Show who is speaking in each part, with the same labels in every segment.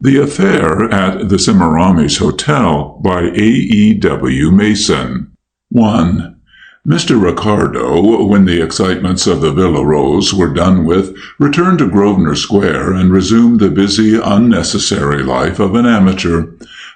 Speaker 1: The Affair at the Semiramis Hotel by a.e.w. Mason. 1. Mr. Ricardo, when the excitements of the Villa Rose were done with, returned to Grosvenor Square and resumed the busy, unnecessary life of an amateur.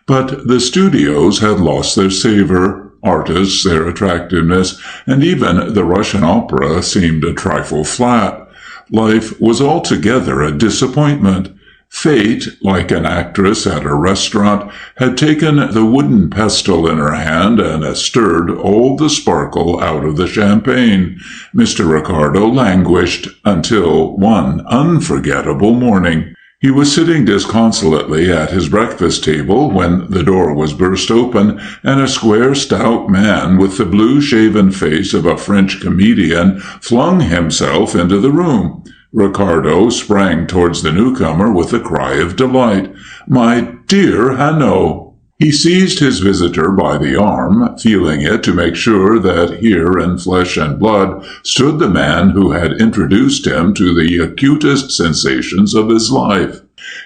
Speaker 1: But the studios had lost their savour, artists their attractiveness, and even the Russian opera seemed a trifle flat. Life was altogether a disappointment. Fate, like an actress at a restaurant, had taken the wooden pestle in her hand and stirred all the sparkle out of the champagne. Mr. Ricardo languished until one unforgettable morning. He was sitting disconsolately at his breakfast table when the door was burst open, and a square, stout man with the blue-shaven face of a French comedian flung himself into the room. Ricardo sprang towards the newcomer with a cry of delight. "My dear Hanaud!" He seized his visitor by the arm, feeling it to make sure that here in flesh and blood stood the man who had introduced him to the acutest sensations of his life.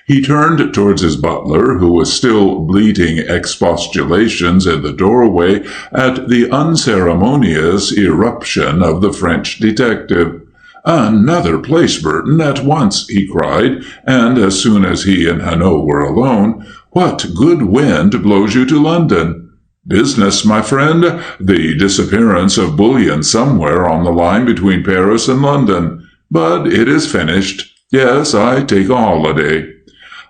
Speaker 1: He turned towards his butler, who was still bleating expostulations in the doorway at the unceremonious irruption of the French detective. "Another place, Burton, at once," he cried, and as soon as he and Hanaud were alone, "What good wind blows you to London?" "Business, my friend. The disappearance of bullion somewhere on the line between Paris and London. But it is finished. Yes, I take a holiday."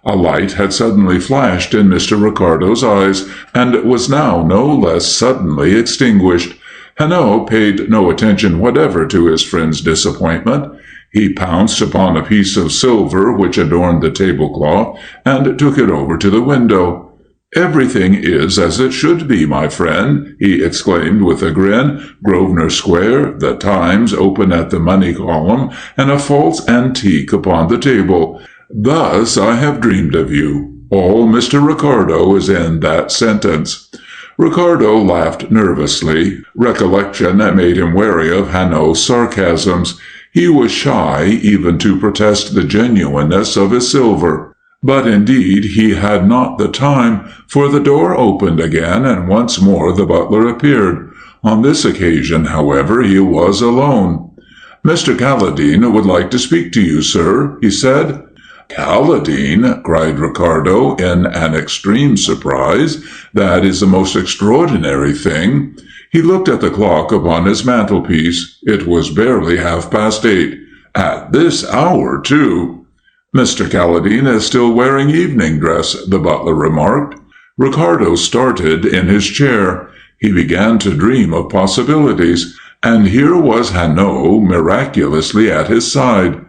Speaker 1: A light had suddenly flashed in Mr. Ricardo's eyes, and was now no less suddenly extinguished. Hanaud paid no attention whatever to his friend's disappointment. He pounced upon a piece of silver which adorned the tablecloth, and took it over to the window. "Everything is as it should be, my friend," he exclaimed with a grin. "Grosvenor Square, the Times open at the money column, and a false antique upon the table. Thus I have dreamed of you. All Mr. Ricardo is in that sentence." Ricardo laughed nervously. Recollection made him wary of Hanaud's sarcasms. He was shy even to protest the genuineness of his silver. But indeed he had not the time, for the door opened again, and once more the butler appeared. On this occasion, however, he was alone. "Mr. Calladine would like to speak to you, sir," he said. "Calladine!" cried Ricardo in an extreme surprise. "That is the most extraordinary thing." He looked at the clock upon his mantelpiece. It was barely 8:30. "At this hour, too!" "Mr. Calladine is still wearing evening dress," the butler remarked. Ricardo started in his chair. He began to dream of possibilities, and here was Hanaud miraculously at his side.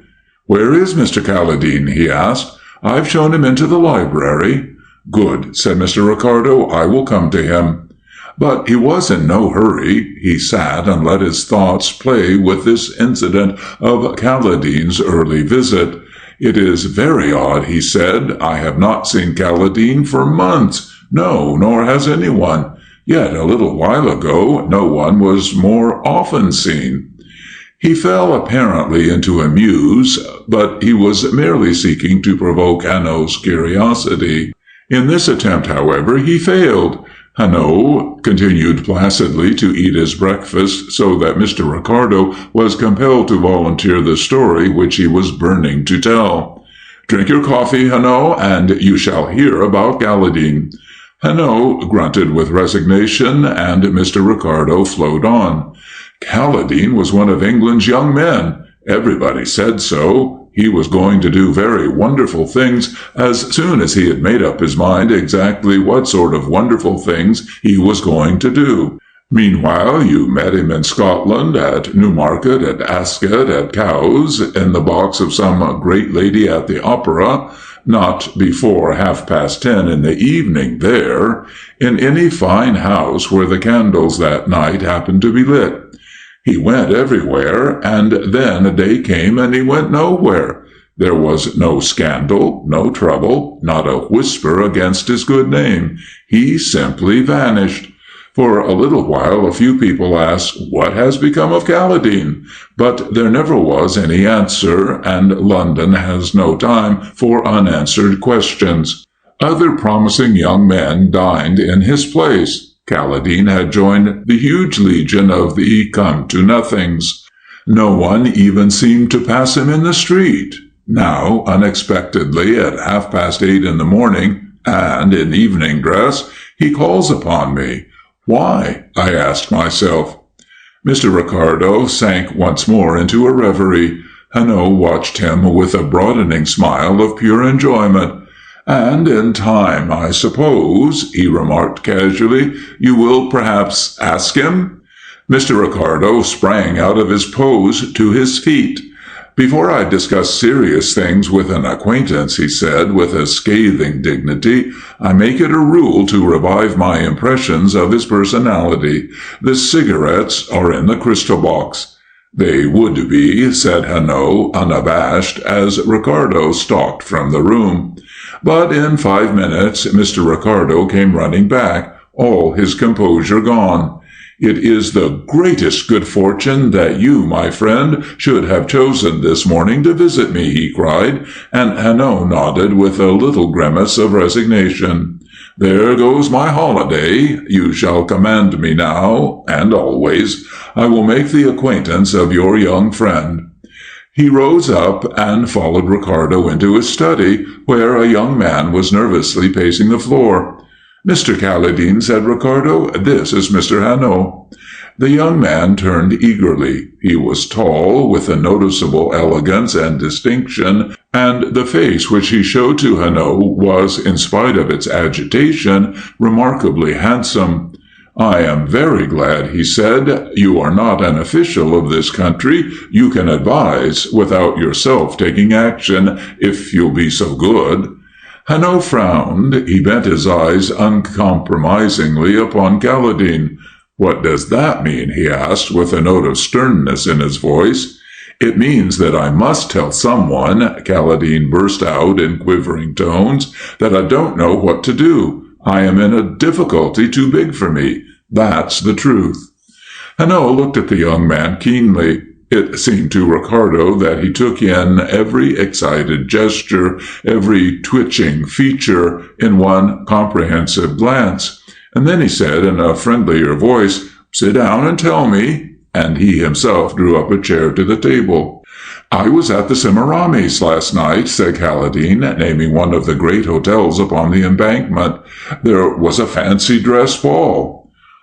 Speaker 1: "Where is Mr. Calladine?" he asked. "I've shown him into the library." "Good," said Mr. Ricardo. "I will come to him." But he was in no hurry. He sat and let his thoughts play with this incident of Calladine's early visit. "It is very odd," he said. "I have not seen Calladine for months. No, nor has anyone. Yet a little while ago no one was more often seen." He fell apparently into a muse, but he was merely seeking to provoke Hanaud's curiosity. In this attempt, however, he failed. Hanaud continued placidly to eat his breakfast, so that Mr. Ricardo was compelled to volunteer the story which he was burning to tell. "Drink your coffee, Hanaud, and you shall hear about Calladine." Hanaud grunted with resignation, and Mr. Ricardo flowed on. "Calladine was one of England's young men. Everybody said so. He was going to do very wonderful things as soon as he had made up his mind exactly what sort of wonderful things he was going to do. Meanwhile, you met him in Scotland, at Newmarket, at Ascot, at Cowes, in the box of some great lady at the opera, not before 10:30 in the evening there, in any fine house where the candles that night happened to be lit. He went everywhere, and then a day came and he went nowhere. There was no scandal, no trouble, not a whisper against his good name. He simply vanished. For a little while a few people asked, "What has become of Calladine?" But there never was any answer, and London has no time for unanswered questions. Other promising young men dined in his place. Kaladin had joined the huge legion of the come-to-nothings. No one even seemed to pass him in the street. Now, unexpectedly, at 8:30 in the morning, and in evening dress, he calls upon me. Why? I asked myself. Mr. Ricardo sank once more into a reverie. Hanaud watched him with a broadening smile of pure enjoyment. "And in time, I suppose," he remarked casually, "you will perhaps ask him?" Mr. Ricardo sprang out of his pose to his feet. "Before I discuss serious things with an acquaintance," he said with a scathing dignity, "I make it a rule to revive my impressions of his personality. The cigarettes are in the crystal box." "They would be," said Hanaud, unabashed, as Ricardo stalked from the room. But in 5 minutes Mr. Ricardo came running back, all his composure gone. "It is the greatest good fortune that you, my friend, should have chosen this morning to visit me," he cried, and Hanaud nodded with a little grimace of resignation. "There goes my holiday. You shall command me now, and always. I will make the acquaintance of your young friend." He rose up and followed Ricardo into his study, where a young man was nervously pacing the floor. "Mr. Kaladin," said Ricardo, "this is Mr. Hanaud." The young man turned eagerly. He was tall, with a noticeable elegance and distinction, and the face which he showed to Hanaud was, in spite of its agitation, remarkably handsome. "I am very glad," he said. "You are not an official of this country. You can advise, without yourself taking action, if you'll be so good." Hanaud frowned. He bent his eyes uncompromisingly upon Kaladin. "What does that mean?" he asked, with a note of sternness in his voice. "It means that I must tell someone," Kaladin burst out in quivering tones, "that I don't know what to do. I am in a difficulty too big for me. That's the truth." Hanaud looked at the young man keenly. It seemed to Ricardo that he took in every excited gesture, every twitching feature, in one comprehensive glance. And then he said in a friendlier voice, "Sit down and tell me," and he himself drew up a chair to the table. "I was at the Semiramis last night," said Kaladin, naming one of the great hotels upon the embankment. "There was a fancy dress ball."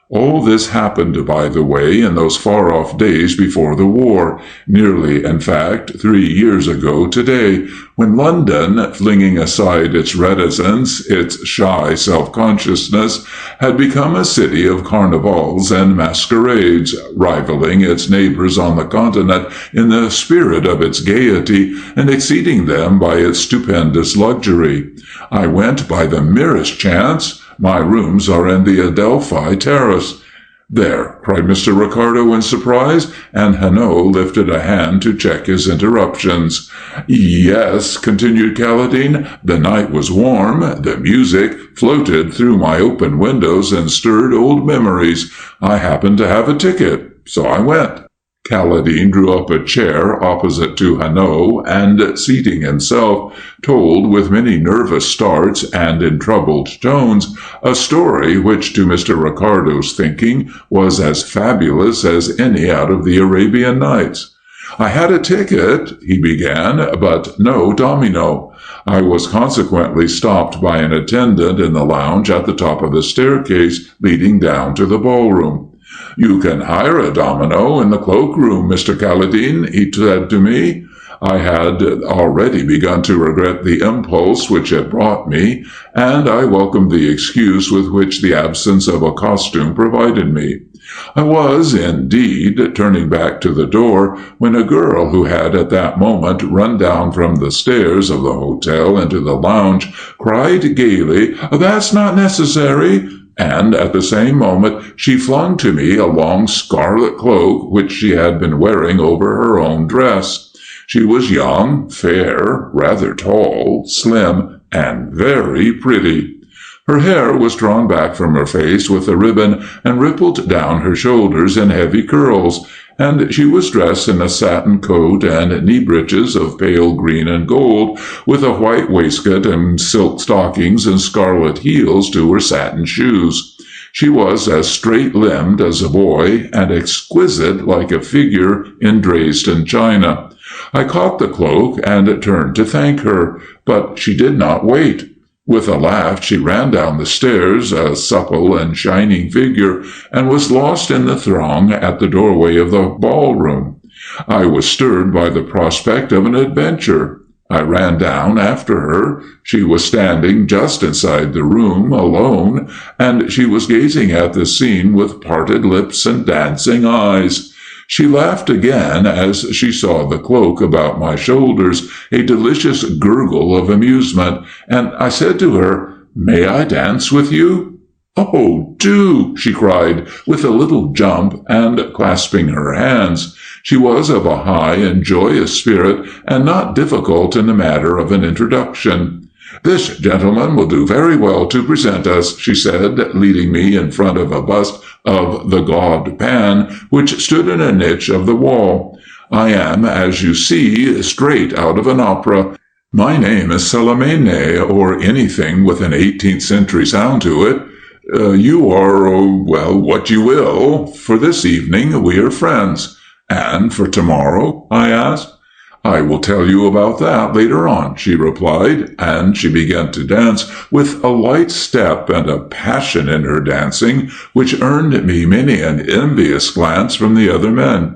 Speaker 1: All this happened, by the way, in those far-off days before the war, nearly, in fact, 3 years ago today, when London, flinging aside its reticence, its shy self-consciousness, had become a city of carnivals and masquerades, rivaling its neighbors on the continent in the spirit of its gaiety and exceeding them by its stupendous luxury. I went by the merest chance. My rooms are in the Adelphi Terrace. "There!" cried Mr. Ricardo in surprise, and Hanaud lifted a hand to check his interruptions. "Yes," continued Kaladin, "the night was warm, the music floated through my open windows and stirred old memories. I happened to have a ticket, so I went." Kaladin drew up a chair opposite to Hanaud, and, seating himself, told with many nervous starts and in troubled tones a story which, to Mr. Ricardo's thinking, was as fabulous as any out of the Arabian Nights. "I had a ticket," he began, "but no domino. I was consequently stopped by an attendant in the lounge at the top of the staircase leading down to the ballroom. 'You can hire a domino in the cloakroom, Mr. Kaladin,' he said to me. I had already begun to regret the impulse which had brought me, and I welcomed the excuse with which the absence of a costume provided me. I was, indeed, turning back to the door, when a girl who had at that moment run down from the stairs of the hotel into the lounge cried gaily, 'That's not necessary!' And at the same moment she flung to me a long scarlet cloak which she had been wearing over her own dress. She was young, fair, rather tall, slim, and very pretty. Her hair was drawn back from her face with a ribbon and rippled down her shoulders in heavy curls, and she was dressed in a satin coat and knee breeches of pale green and gold, with a white waistcoat and silk stockings and scarlet heels to her satin shoes. She was as straight-limbed as a boy, and exquisite like a figure in Dresden china. I caught the cloak and turned to thank her, but she did not wait. With a laugh, she ran down the stairs, a supple and shining figure, and was lost in the throng at the doorway of the ballroom. I was stirred by the prospect of an adventure. I ran down after her. She was standing just inside the room, alone, and she was gazing at the scene with parted lips and dancing eyes. She laughed again as she saw the cloak about my shoulders, a delicious gurgle of amusement, and I said to her, "May I dance with you?" "Oh, do!" she cried, with a little jump and clasping her hands. She was of a high and joyous spirit, and not difficult in the matter of an introduction. "This gentleman will do very well to present us," she said, leading me in front of a bust of the god Pan, which stood in a niche of the wall. "I am, as you see, straight out of an opera. My name is Salamene, or anything with an 18th century sound to it. You are, well, what you will. For this evening we are friends." "And for tomorrow?" I asked. "I will tell you about that later on," she replied, and she began to dance with a light step and a passion in her dancing which earned me many an envious glance from the other men.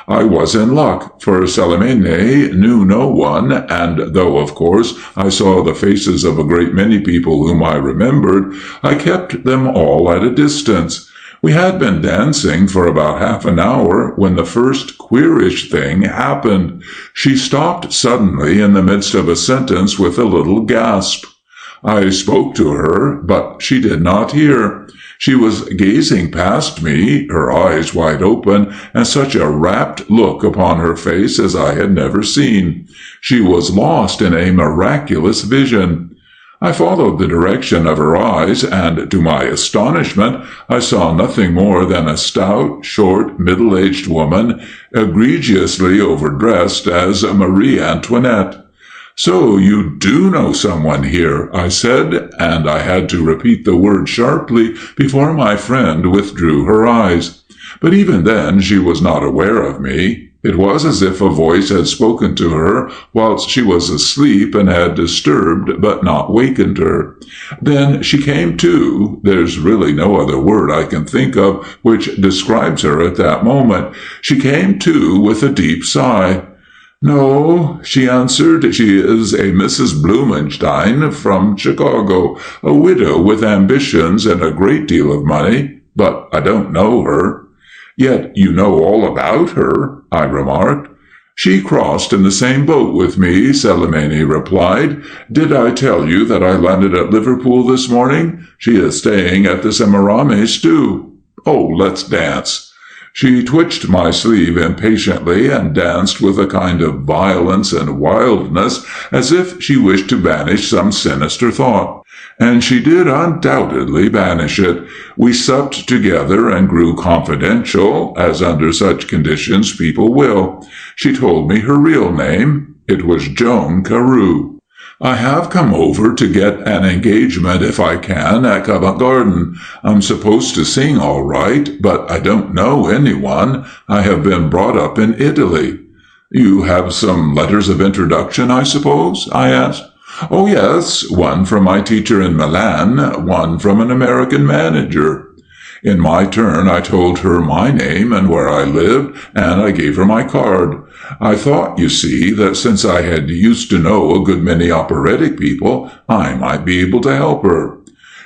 Speaker 1: I was in luck, for Salamene knew no one, and though, of course, I saw the faces of a great many people whom I remembered, I kept them all at a distance. We had been dancing for about half an hour when the first queerish thing happened. She stopped suddenly in the midst of a sentence with a little gasp. I spoke to her, but she did not hear. She was gazing past me, her eyes wide open, and such a rapt look upon her face as I had never seen. She was lost in a miraculous vision. I followed the direction of her eyes, and to my astonishment, I saw nothing more than a stout, short, middle-aged woman, egregiously overdressed as Marie Antoinette. "So you do know someone here," I said, and I had to repeat the word sharply before my friend withdrew her eyes. But even then she was not aware of me. It was as if a voice had spoken to her whilst she was asleep and had disturbed but not wakened her. Then she came to. There's really no other word I can think of which describes her at that moment. She came to with a deep sigh. "No," she answered, "she is a Mrs. Blumenstein from Chicago, a widow with ambitions and a great deal of money, but I don't know her." "Yet you know all about her," I remarked. "She crossed in the same boat with me," Salamene replied. "Did I tell you that I landed at Liverpool this morning? She is staying at the Semiramis too. Oh, let's dance." She twitched my sleeve impatiently and danced with a kind of violence and wildness, as if she wished to banish some sinister thought. And she did undoubtedly banish it. We supped together and grew confidential, as under such conditions people will. She told me her real name. It was Joan Carew. "I have come over to get an engagement if I can at Covent Garden. I'm supposed to sing all right, but I don't know anyone. I have been brought up in Italy." "You have some letters of introduction, I suppose?" I asked. "Oh, yes, one from my teacher in Milan, one from an American manager." In my turn, I told her my name and where I lived, and I gave her my card. I thought, you see, that since I had used to know a good many operatic people, I might be able to help her.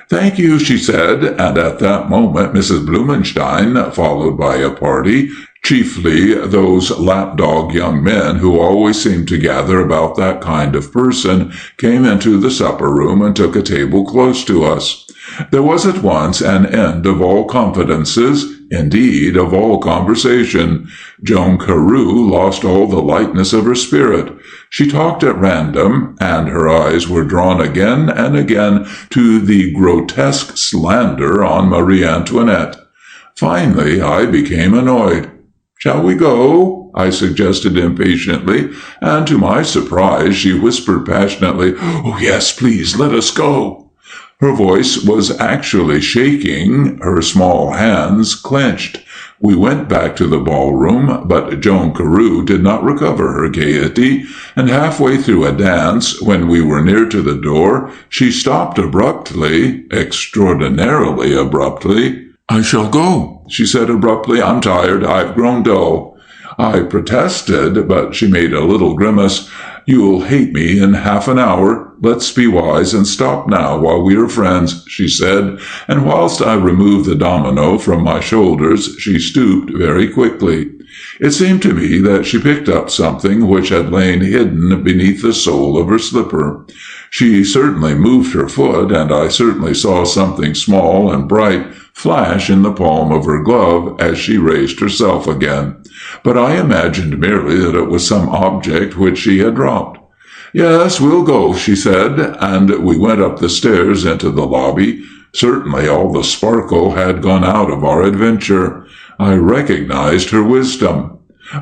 Speaker 1: "Thank you," she said, and at that moment Mrs. Blumenstein, followed by a party, chiefly those lapdog young men who always seem to gather about that kind of person, came into the supper-room and took a table close to us. There was at once an end of all confidences, indeed of all conversation. Joan Carew lost all the lightness of her spirit. She talked at random, and her eyes were drawn again and again to the grotesque slander on Marie Antoinette. Finally, I became annoyed. "Shall we go?" I suggested impatiently, and to my surprise she whispered passionately, "Oh, yes, please, let us go." Her voice was actually shaking, her small hands clenched. We went back to the ballroom, but Joan Carew did not recover her gaiety, and halfway through a dance, when we were near to the door, she stopped abruptly, extraordinarily abruptly. "I shall go," she said abruptly. "I'm tired. I've grown dull." I protested, but she made a little grimace. "You'll hate me in half an hour. Let's be wise and stop now while we are friends," she said, and whilst I removed the domino from my shoulders, she stooped very quickly. It seemed to me that she picked up something which had lain hidden beneath the sole of her slipper. She certainly moved her foot, and I certainly saw something small and bright flash in the palm of her glove as she raised herself again. But I imagined merely that it was some object which she had dropped. "Yes, we'll go," she said, and we went up the stairs into the lobby. Certainly all the sparkle had gone out of our adventure. I recognized her wisdom.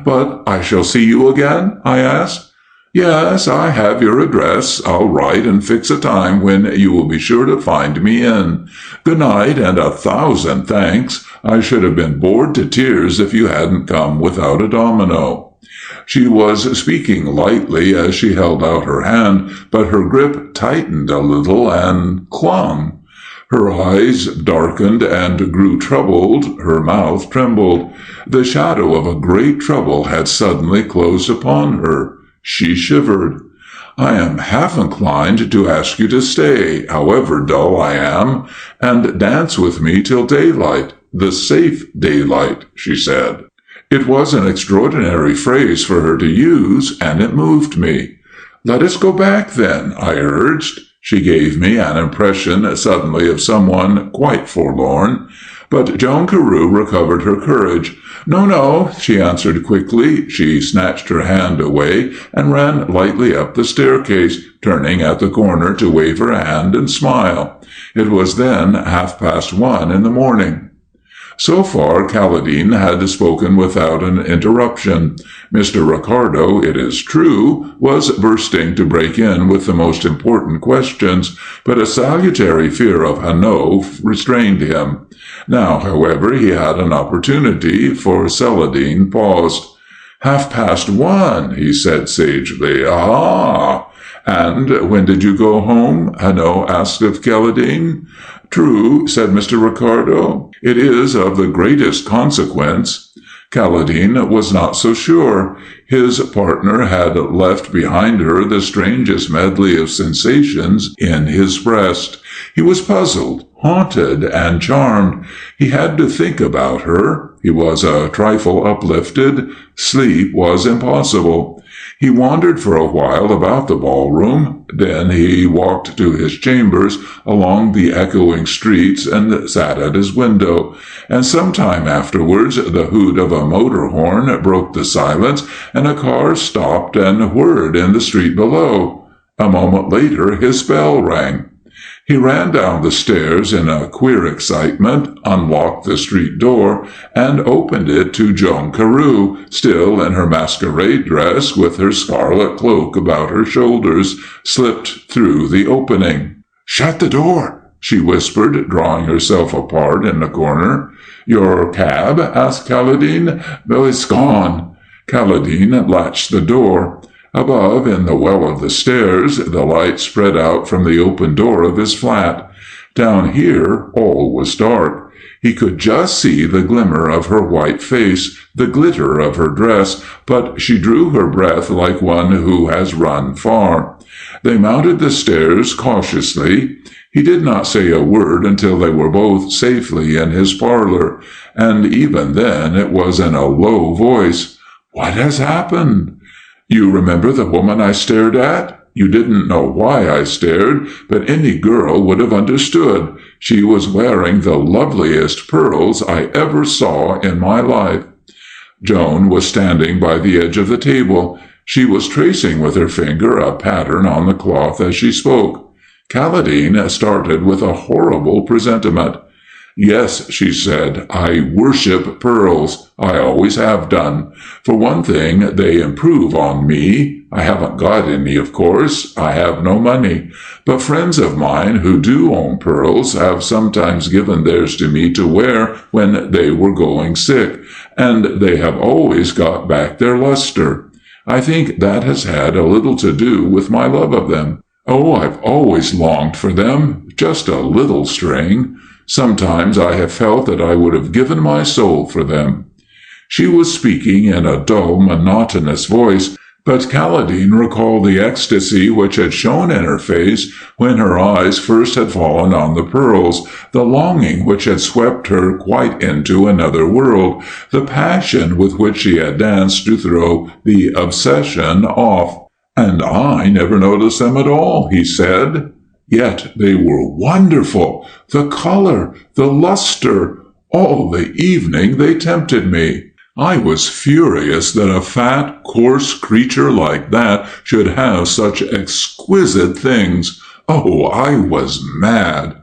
Speaker 1: "But I shall see you again?" I asked. "Yes, I have your address. I'll write and fix a time when you will be sure to find me in. Good night, and 1,000 thanks. I should have been bored to tears if you hadn't come without a domino." She was speaking lightly as she held out her hand, but her grip tightened a little and clung. Her eyes darkened and grew troubled, her mouth trembled. The shadow of a great trouble had suddenly closed upon her. She shivered. "I am half inclined to ask you to stay, however dull I am, and dance with me till daylight, the safe daylight," she said. It was an extraordinary phrase for her to use, and it moved me. "Let us go back, then," I urged. She gave me an impression suddenly of someone quite forlorn. But Joan Carew recovered her courage. "No, no," she answered quickly. She snatched her hand away and ran lightly up the staircase, turning at the corner to wave her hand and smile. It was then 1:30 in the morning. So far, Caledine had spoken without an interruption. Mr. Ricardo, it is true, was bursting to break in with the most important questions, but a salutary fear of Hanno restrained him. Now, however, he had an opportunity, for Celadine paused. 1:30, he said sagely. "Ah! And when did you go home?" Hanno asked of Caledine. "True," said Mr. Ricardo. "It is of the greatest consequence." Caledine was not so sure. His partner had left behind her the strangest medley of sensations in his breast. He was puzzled, haunted, and charmed. He had to think about her. He was a trifle uplifted. Sleep was impossible. He wandered for a while about the ballroom. Then he walked to his chambers along the echoing streets and sat at his window. And some time afterwards the hoot of a motor horn broke the silence, and a car stopped and whirred in the street below. A moment later his bell rang. He ran down the stairs in a queer excitement, unlocked the street door, and opened it to Joan Carew, still in her masquerade dress with her scarlet cloak about her shoulders, slipped through the opening. "Shut the door," she whispered, drawing herself apart in the corner. "Your cab?" asked Caledine. "Oh, it's gone." Caledine latched the door. Above, in the well of the stairs, the light spread out from the open door of his flat. Down here, all was dark. He could just see the glimmer of her white face, the glitter of her dress, but she drew her breath like one who has run far. They mounted the stairs cautiously. He did not say a word until they were both safely in his parlor, and even then it was in a low voice. "What has happened?" "You remember the woman I stared at? You didn't know why I stared, but any girl would have understood. She was wearing the loveliest pearls I ever saw in my life." Joan was standing by the edge of the table. She was tracing with her finger a pattern on the cloth as she spoke. Caledine started with a horrible presentiment. "Yes," she said, "I worship pearls. I always have done. For one thing, they improve on me. I haven't got any, of course. I have no money. But friends of mine who do own pearls have sometimes given theirs to me to wear when they were going sick, and they have always got back their luster. I think that has had a little to do with my love of them. Oh, I've always longed for them, just a little string. Sometimes I have felt that I would have given my soul for them." She was speaking in a dull, monotonous voice, but Kaladin recalled the ecstasy which had shone in her face when her eyes first had fallen on the pearls, the longing which had swept her quite into another world, the passion with which she had danced to throw the obsession off. "And I never noticed them at all," he said. "Yet they were wonderful. The color, the luster, all the evening they tempted me. I was furious that a fat, coarse creature like that should have such exquisite things. Oh, I was mad."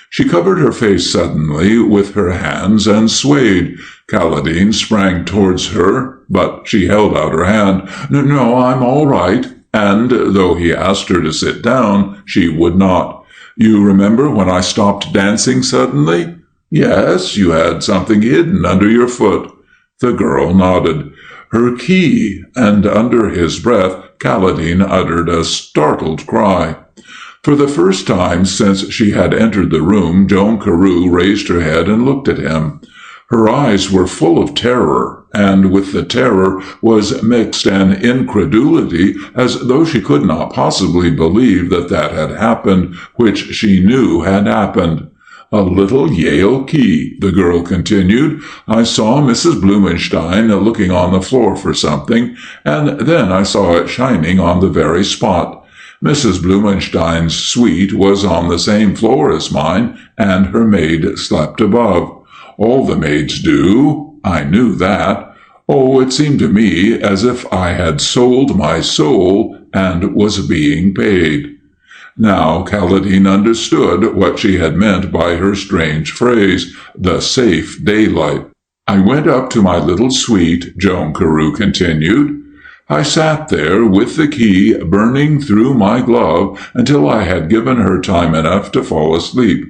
Speaker 1: She covered her face suddenly with her hands and swayed. Kaladin sprang towards her, but she held out her hand. "No, I'm all right." And though he asked her to sit down, she would not. "You remember when I stopped dancing suddenly?" "Yes, you had something hidden under your foot." The girl nodded. "Her key," and under his breath Kaladin uttered a startled cry. For the first time since she had entered the room, Joan Carew raised her head and looked at him. Her eyes were full of terror, and with the terror was mixed an incredulity, as though she could not possibly believe that that had happened which she knew had happened. "A little Yale key," the girl continued. "I saw Mrs. Blumenstein looking on the floor for something, and then I saw it shining on the very spot. Mrs. Blumenstein's suite was on the same floor as mine, and her maid slept above. All the maids do. I knew that. Oh, it seemed to me as if I had sold my soul and was being paid." Now Kaladin understood what she had meant by her strange phrase, the safe daylight. "I went up to my little suite," Joan Carew continued. "I sat there with the key burning through my glove until I had given her time enough to fall asleep.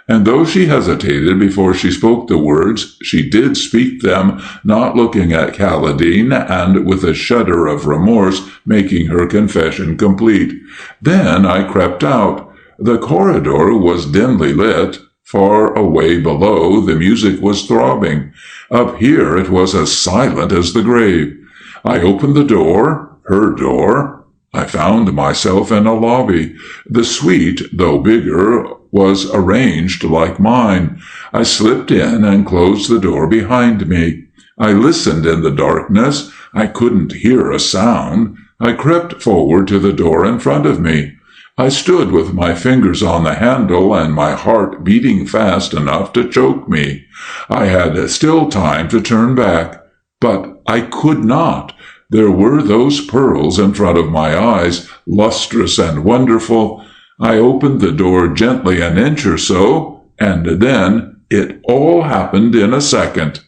Speaker 1: And though she hesitated before she spoke the words, she did speak them, not looking at Kaladin, and with a shudder of remorse making her confession complete. Then I crept out. The corridor was dimly lit. Far away below, the music was throbbing. Up here it was as silent as the grave. I opened the door, her door. I found myself in a lobby. The suite, though bigger, was arranged like mine. I slipped in and closed the door behind me. I listened in the darkness. I couldn't hear a sound. I crept forward to the door in front of me. I stood with my fingers on the handle and my heart beating fast enough to choke me. I had still time to turn back, but I could not. There were those pearls in front of my eyes, lustrous and wonderful. I opened the door gently an inch or so, and then it all happened in a second.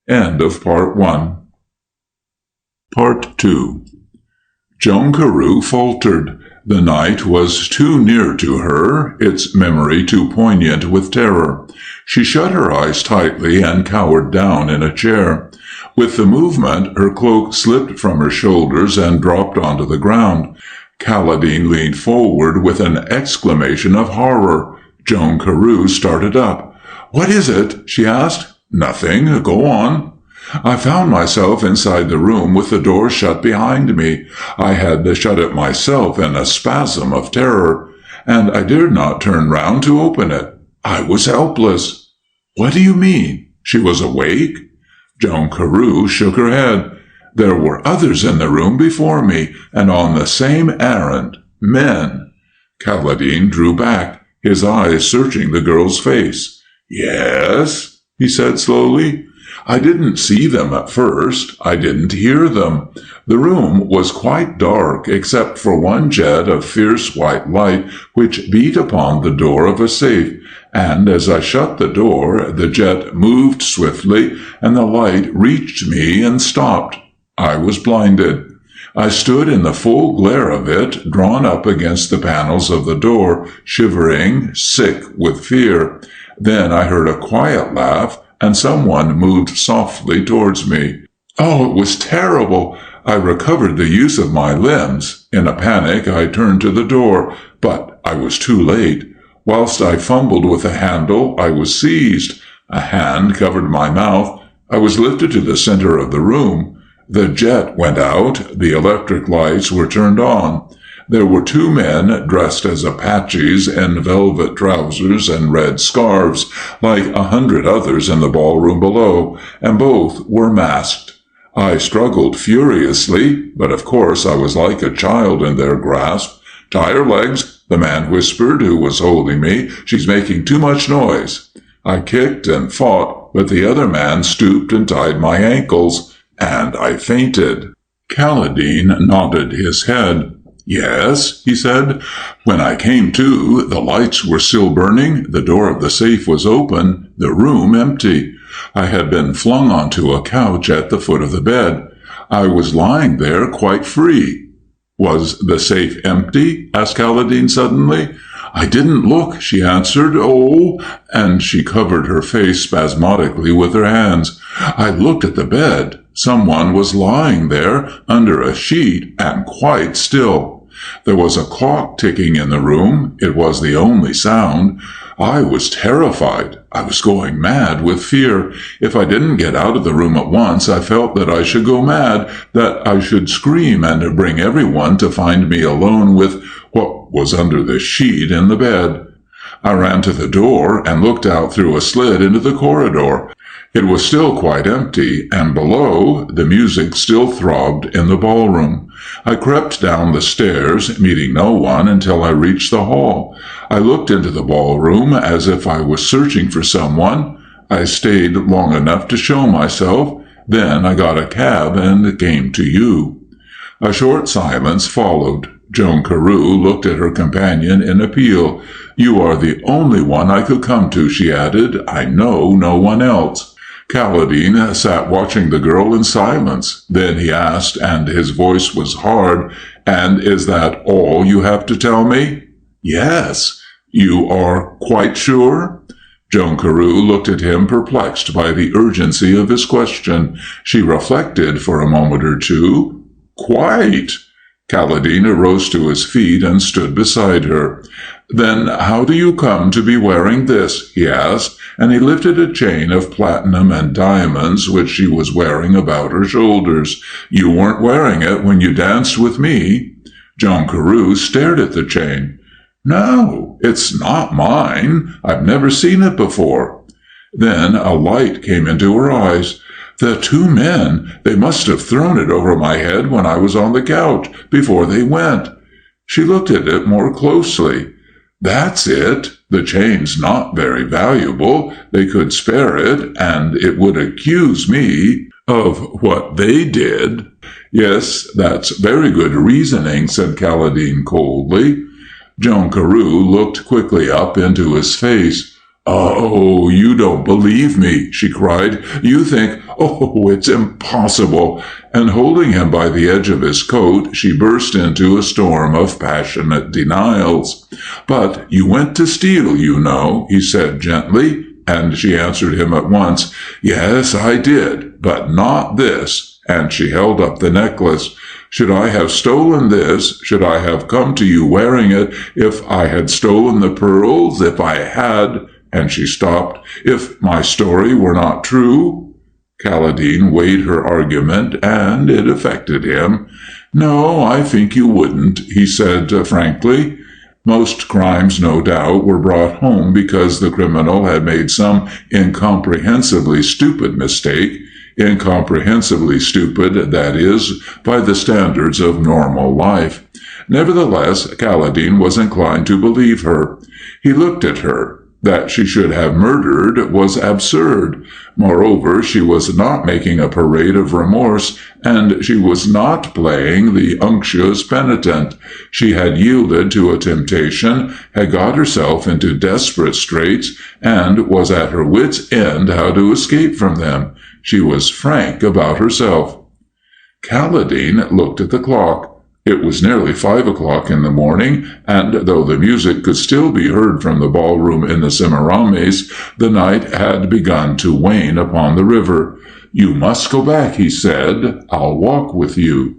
Speaker 1: End of Part 1. Part 2. Joan Carew faltered. The night was too near to her, its memory too poignant with terror. She shut her eyes tightly and cowered down in a chair. With the movement, her cloak slipped from her shoulders and dropped onto the ground. Kaladin leaned forward with an exclamation of horror. Joan Carew started up. "What is it?" she asked. "Nothing. Go on." "I found myself inside the room with the door shut behind me. I had shut it myself in a spasm of terror, and I dared not turn round to open it. I was helpless." "What do you mean? She was awake?" Joan Carew shook her head. "There were others in the room before me, and on the same errand. Men." Kaladin drew back, his eyes searching the girl's face. "Yes?" he said slowly. "I didn't see them at first. I didn't hear them. The room was quite dark, except for one jet of fierce white light which beat upon the door of a safe, and as I shut the door, the jet moved swiftly, and the light reached me and stopped. I was blinded. I stood in the full glare of it, drawn up against the panels of the door, shivering, sick with fear. Then I heard a quiet laugh, and someone moved softly towards me. Oh, it was terrible! I recovered the use of my limbs. In a panic, I turned to the door, but I was too late. Whilst I fumbled with the handle, I was seized. A hand covered my mouth. I was lifted to the center of the room. The jet went out. The electric lights were turned on. There were two men dressed as Apaches in velvet trousers and red scarves, like 100 others in the ballroom below, and both were masked. I struggled furiously, but of course I was like a child in their grasp. "Tie her legs," the man whispered who was holding me. "She's making too much noise." I kicked and fought, but the other man stooped and tied my ankles, and I fainted. Kaladin nodded his head. "Yes," he said. "When I came to, the lights were still burning, the door of the safe was open, the room empty. I had been flung onto a couch at the foot of the bed. I was lying there quite free." "Was the safe empty?" asked Kaladin suddenly. "I didn't look," she answered. "Oh," and she covered her face spasmodically with her hands. "I looked at the bed. Someone was lying there under a sheet and quite still. There was a clock ticking in the room. It was the only sound. I was terrified. I was going mad with fear. If I didn't get out of the room at once, I felt that I should go mad, that I should scream and bring everyone to find me alone with what was under the sheet in the bed. I ran to the door and looked out through a slit into the corridor. It was still quite empty, and below, the music still throbbed in the ballroom. I crept down the stairs, meeting no one, until I reached the hall. I looked into the ballroom as if I was searching for someone. I stayed long enough to show myself. Then I got a cab and came to you." A short silence followed. Joan Carew looked at her companion in appeal. "You are the only one I could come to," she added. "I know no one else." Kaladin sat watching the girl in silence. Then he asked, and his voice was hard, "And is that all you have to tell me?" "Yes." "You are quite sure?" Joan Carew looked at him, perplexed by the urgency of his question. She reflected for a moment or two. "Quite." Kaladin rose to his feet and stood beside her. "Then how do you come to be wearing this?" he asked, and he lifted a chain of platinum and diamonds which she was wearing about her shoulders. "You weren't wearing it when you danced with me." Joan Carew stared at the chain. "No, it's not mine. I've never seen it before." Then a light came into her eyes. "The two men, they must have thrown it over my head when I was on the couch, before they went." She looked at it more closely. "That's it. The chain's not very valuable. They could spare it, and it would accuse me of what they did." "Yes, that's very good reasoning," said Kaladin coldly. Joan Carew looked quickly up into his face. "Oh, you don't believe me," she cried. "You think, oh, it's impossible." And holding him by the edge of his coat, she burst into a storm of passionate denials. "But you went to steal, you know," he said gently, and she answered him at once. "Yes, I did, but not this." And she held up the necklace. "Should I have stolen this? Should I have come to you wearing it if I had stolen the pearls? If I had—" And she stopped. "If my story were not true?" Kaladin weighed her argument, and it affected him. "No, I think you wouldn't," he said frankly. Most crimes, no doubt, were brought home because the criminal had made some incomprehensibly stupid mistake. Incomprehensibly stupid, that is, by the standards of normal life. Nevertheless, Kaladin was inclined to believe her. He looked at her. That she should have murdered was absurd. Moreover, she was not making a parade of remorse, and she was not playing the unctuous penitent. She had yielded to a temptation, had got herself into desperate straits, and was at her wits' end how to escape from them. She was frank about herself. Kaladin looked at the clock. It was nearly 5 o'clock in the morning, and though the music could still be heard from the ballroom in the Semiramis, the night had begun to wane upon the river. "You must go back," he said. "I'll walk with you."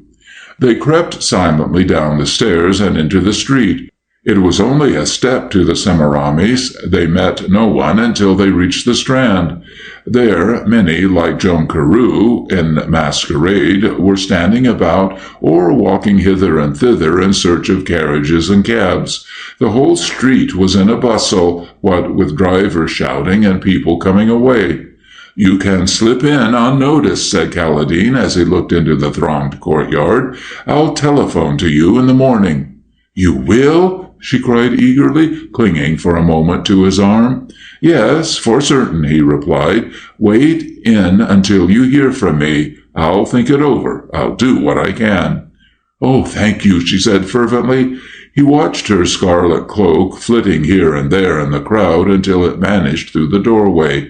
Speaker 1: They crept silently down the stairs and into the street. It was only a step to the Semiramis. They met no one until they reached the Strand. There, many, like Joan Carew, in masquerade, were standing about or walking hither and thither in search of carriages and cabs. The whole street was in a bustle, what with drivers shouting and people coming away. "You can slip in unnoticed," said Kaladin as he looked into the thronged courtyard. "I'll telephone to you in the morning." "You will?" she cried eagerly, clinging for a moment to his arm. "Yes, for certain," he replied. "Wait in until you hear from me. I'll think it over. I'll do what I can." "Oh, thank you," she said fervently. He watched her scarlet cloak flitting here and there in the crowd until it vanished through the doorway.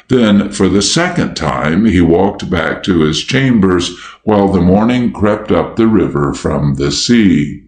Speaker 1: Then, for the second time, he walked back to his chambers while the morning crept up the river from the sea.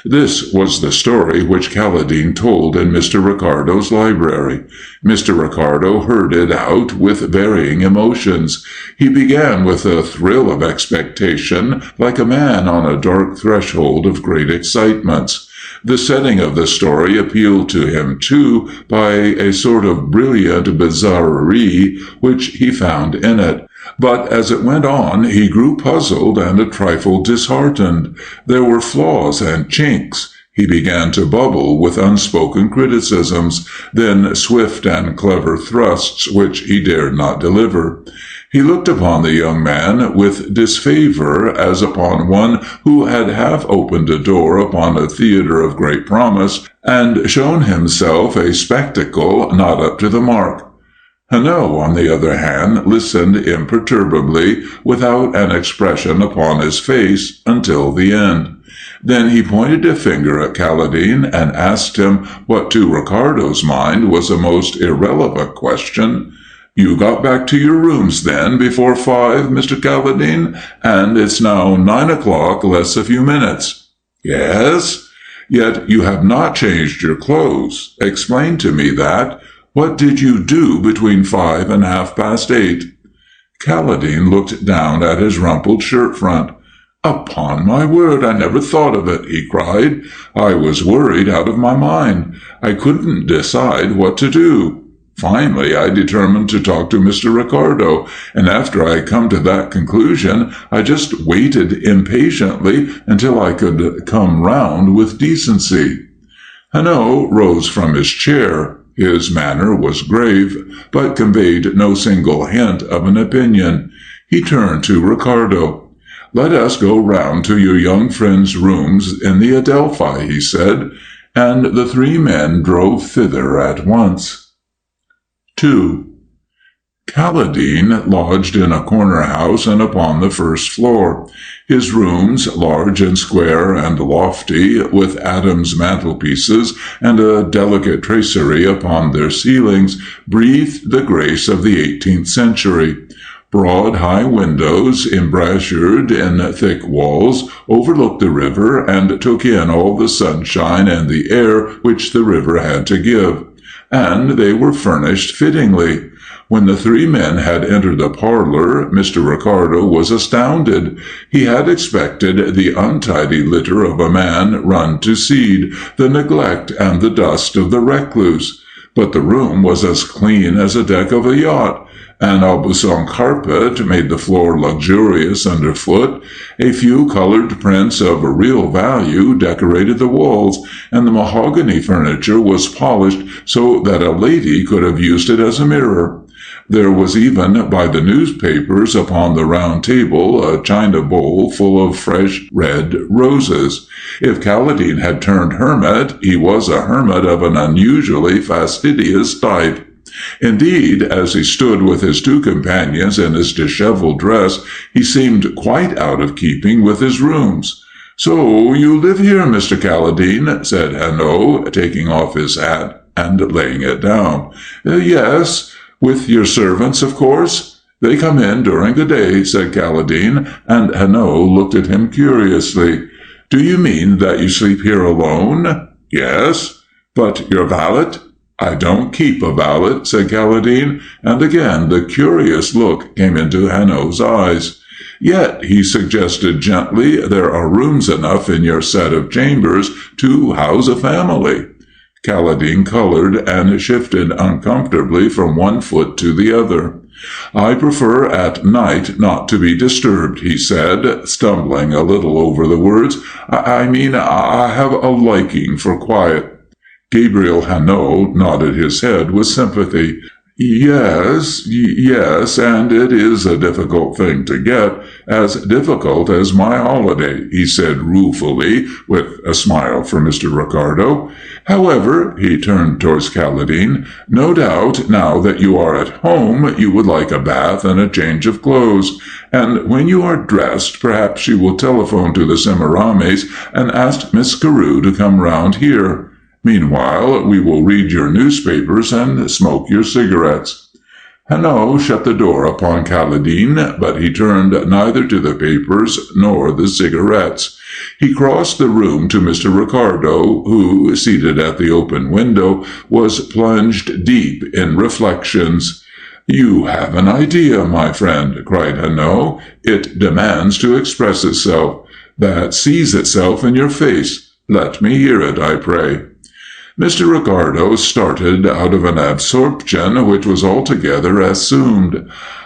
Speaker 1: This was the story which Kaladin told in Mr. Ricardo's library. Mr. Ricardo heard it out with varying emotions. He began with a thrill of expectation, like a man on a dark threshold of great excitements. The setting of the story appealed to him, too, by a sort of brilliant bizarrerie which he found in it. But as it went on, he grew puzzled and a trifle disheartened. There were flaws and chinks. He began to bubble with unspoken criticisms, then swift and clever thrusts which he dared not deliver. He looked upon the young man with disfavor, as upon one who had half opened a door upon a theatre of great promise, and shown himself a spectacle not up to the mark. Hanno, on the other hand, listened imperturbably, without an expression upon his face, until the end. Then he pointed a finger at Kaladin and asked him what to Ricardo's mind was a most irrelevant question. "You got back to your rooms, then, before 5, Mr. Kaladin, and it's now 9 o'clock, less a few minutes." "Yes." "Yet you have not changed your clothes. Explain to me that. What did you do between 5 and 8:30? Kaladin looked down at his rumpled shirt-front. "Upon my word, I never thought of it," he cried. "I was worried out of my mind. I couldn't decide what to do. Finally, I determined to talk to Mr. Ricardo, and after I come to that conclusion, I just waited impatiently until I could come round with decency." Hanno rose from his chair. His manner was grave, but conveyed no single hint of an opinion. He turned to Ricardo. "Let us go round to your young friend's rooms in the Adelphi," he said, and the three men drove thither at once. 2. Kaladin lodged in a corner house and upon the first floor. His rooms, large and square and lofty, with Adam's mantelpieces and a delicate tracery upon their ceilings, breathed the grace of the 18th century. Broad, high windows, embrasured in thick walls, overlooked the river and took in all the sunshine and the air which the river had to give. And they were furnished fittingly. When the three men had entered the parlor, Mr. Ricardo was astounded. He had expected the untidy litter of a man run to seed, the neglect and the dust of the recluse. But the room was as clean as a deck of a yacht. An Aubusson carpet made the floor luxurious underfoot. A few colored prints of real value decorated the walls, and the mahogany furniture was polished so that a lady could have used it as a mirror. There was even, by the newspapers, upon the round table, a china bowl full of fresh red roses. If Kaladin had turned hermit, he was a hermit of an unusually fastidious type. Indeed, as he stood with his two companions in his disheveled dress, he seemed quite out of keeping with his rooms. "So you live here, Mr. Kaladin," said Hanno, taking off his hat and laying it down. "Yes. With your servants, of course?" "They come in during the day," said Kaladin, and Hanno looked at him curiously. "Do you mean that you sleep here alone?" "Yes." "But your valet?" "I don't keep a valet," said Kaladin, and again the curious look came into Hanno's eyes. "Yet," he suggested gently, "there are rooms enough in your set of chambers to house a family." Kaladin colored and shifted uncomfortably from one foot to the other. "I prefer at night not to be disturbed," he said, stumbling a little over the words. I mean, I have a liking for quiet." Gabriel Hanno nodded his head with sympathy. Yes, and it is a difficult thing to get, as difficult as my holiday," he said ruefully, with a smile for Mr. Ricardo. "However," he turned towards Kaladin, "no doubt, now that you are at home, you would like a bath and a change of clothes, and when you are dressed, perhaps you will telephone to the Semiramis and ask Miss Carew to come round here. Meanwhile, we will read your newspapers and smoke your cigarettes." Hanno shut the door upon Kaladin, but he turned neither to the papers nor the cigarettes. He crossed the room to Mr. Ricardo, who, seated at the open window, was plunged deep in reflections. "You have an idea, my friend," cried Hanno. "It demands to express itself. That sees itself in your face. Let me hear it, I pray." Mr. Ricardo started out of an absorption which was altogether assumed.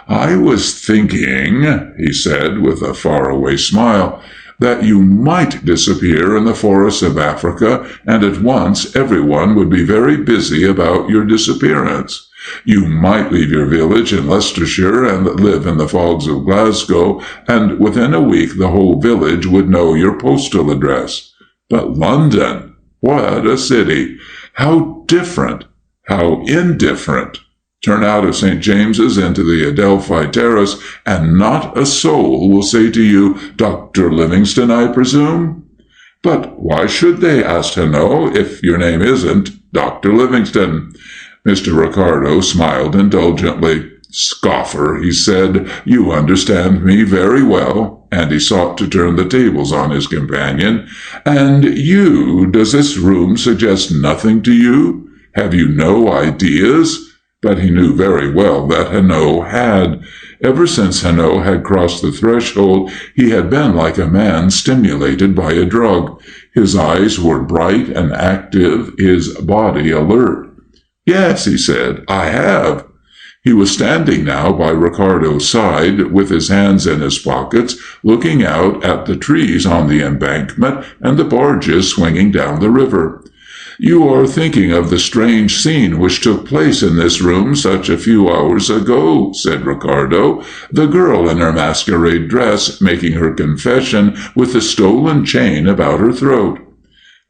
Speaker 1: "I was thinking," he said with a faraway smile, "that you might disappear in the forests of Africa, and at once everyone would be very busy about your disappearance. You might leave your village in Leicestershire and live in the fogs of Glasgow, and within a week the whole village would know your postal address. But London! What a city! How different! How indifferent! Turn out of St. James's into the Adelphi Terrace, and not a soul will say to you, 'Dr. Livingstone, I presume?'" "But why should they?" asked Hanno, "if your name isn't Dr. Livingstone?" Mr. Ricardo smiled indulgently. "Scoffer," he said, "you understand me very well," and he sought to turn the tables on his companion. "And you, does this room suggest nothing to you? Have you no ideas?" But he knew very well that Hanno had. Ever since Hanno had crossed the threshold, he had been like a man stimulated by a drug. His eyes were bright and active, his body alert. "Yes," he said, "I have." He was standing now by Ricardo's side, with his hands in his pockets, looking out at the trees on the embankment and the barges swinging down the river. "You are thinking of the strange scene which took place in this room such a few hours ago," said Ricardo. "The girl in her masquerade dress making her confession with the stolen chain about her throat."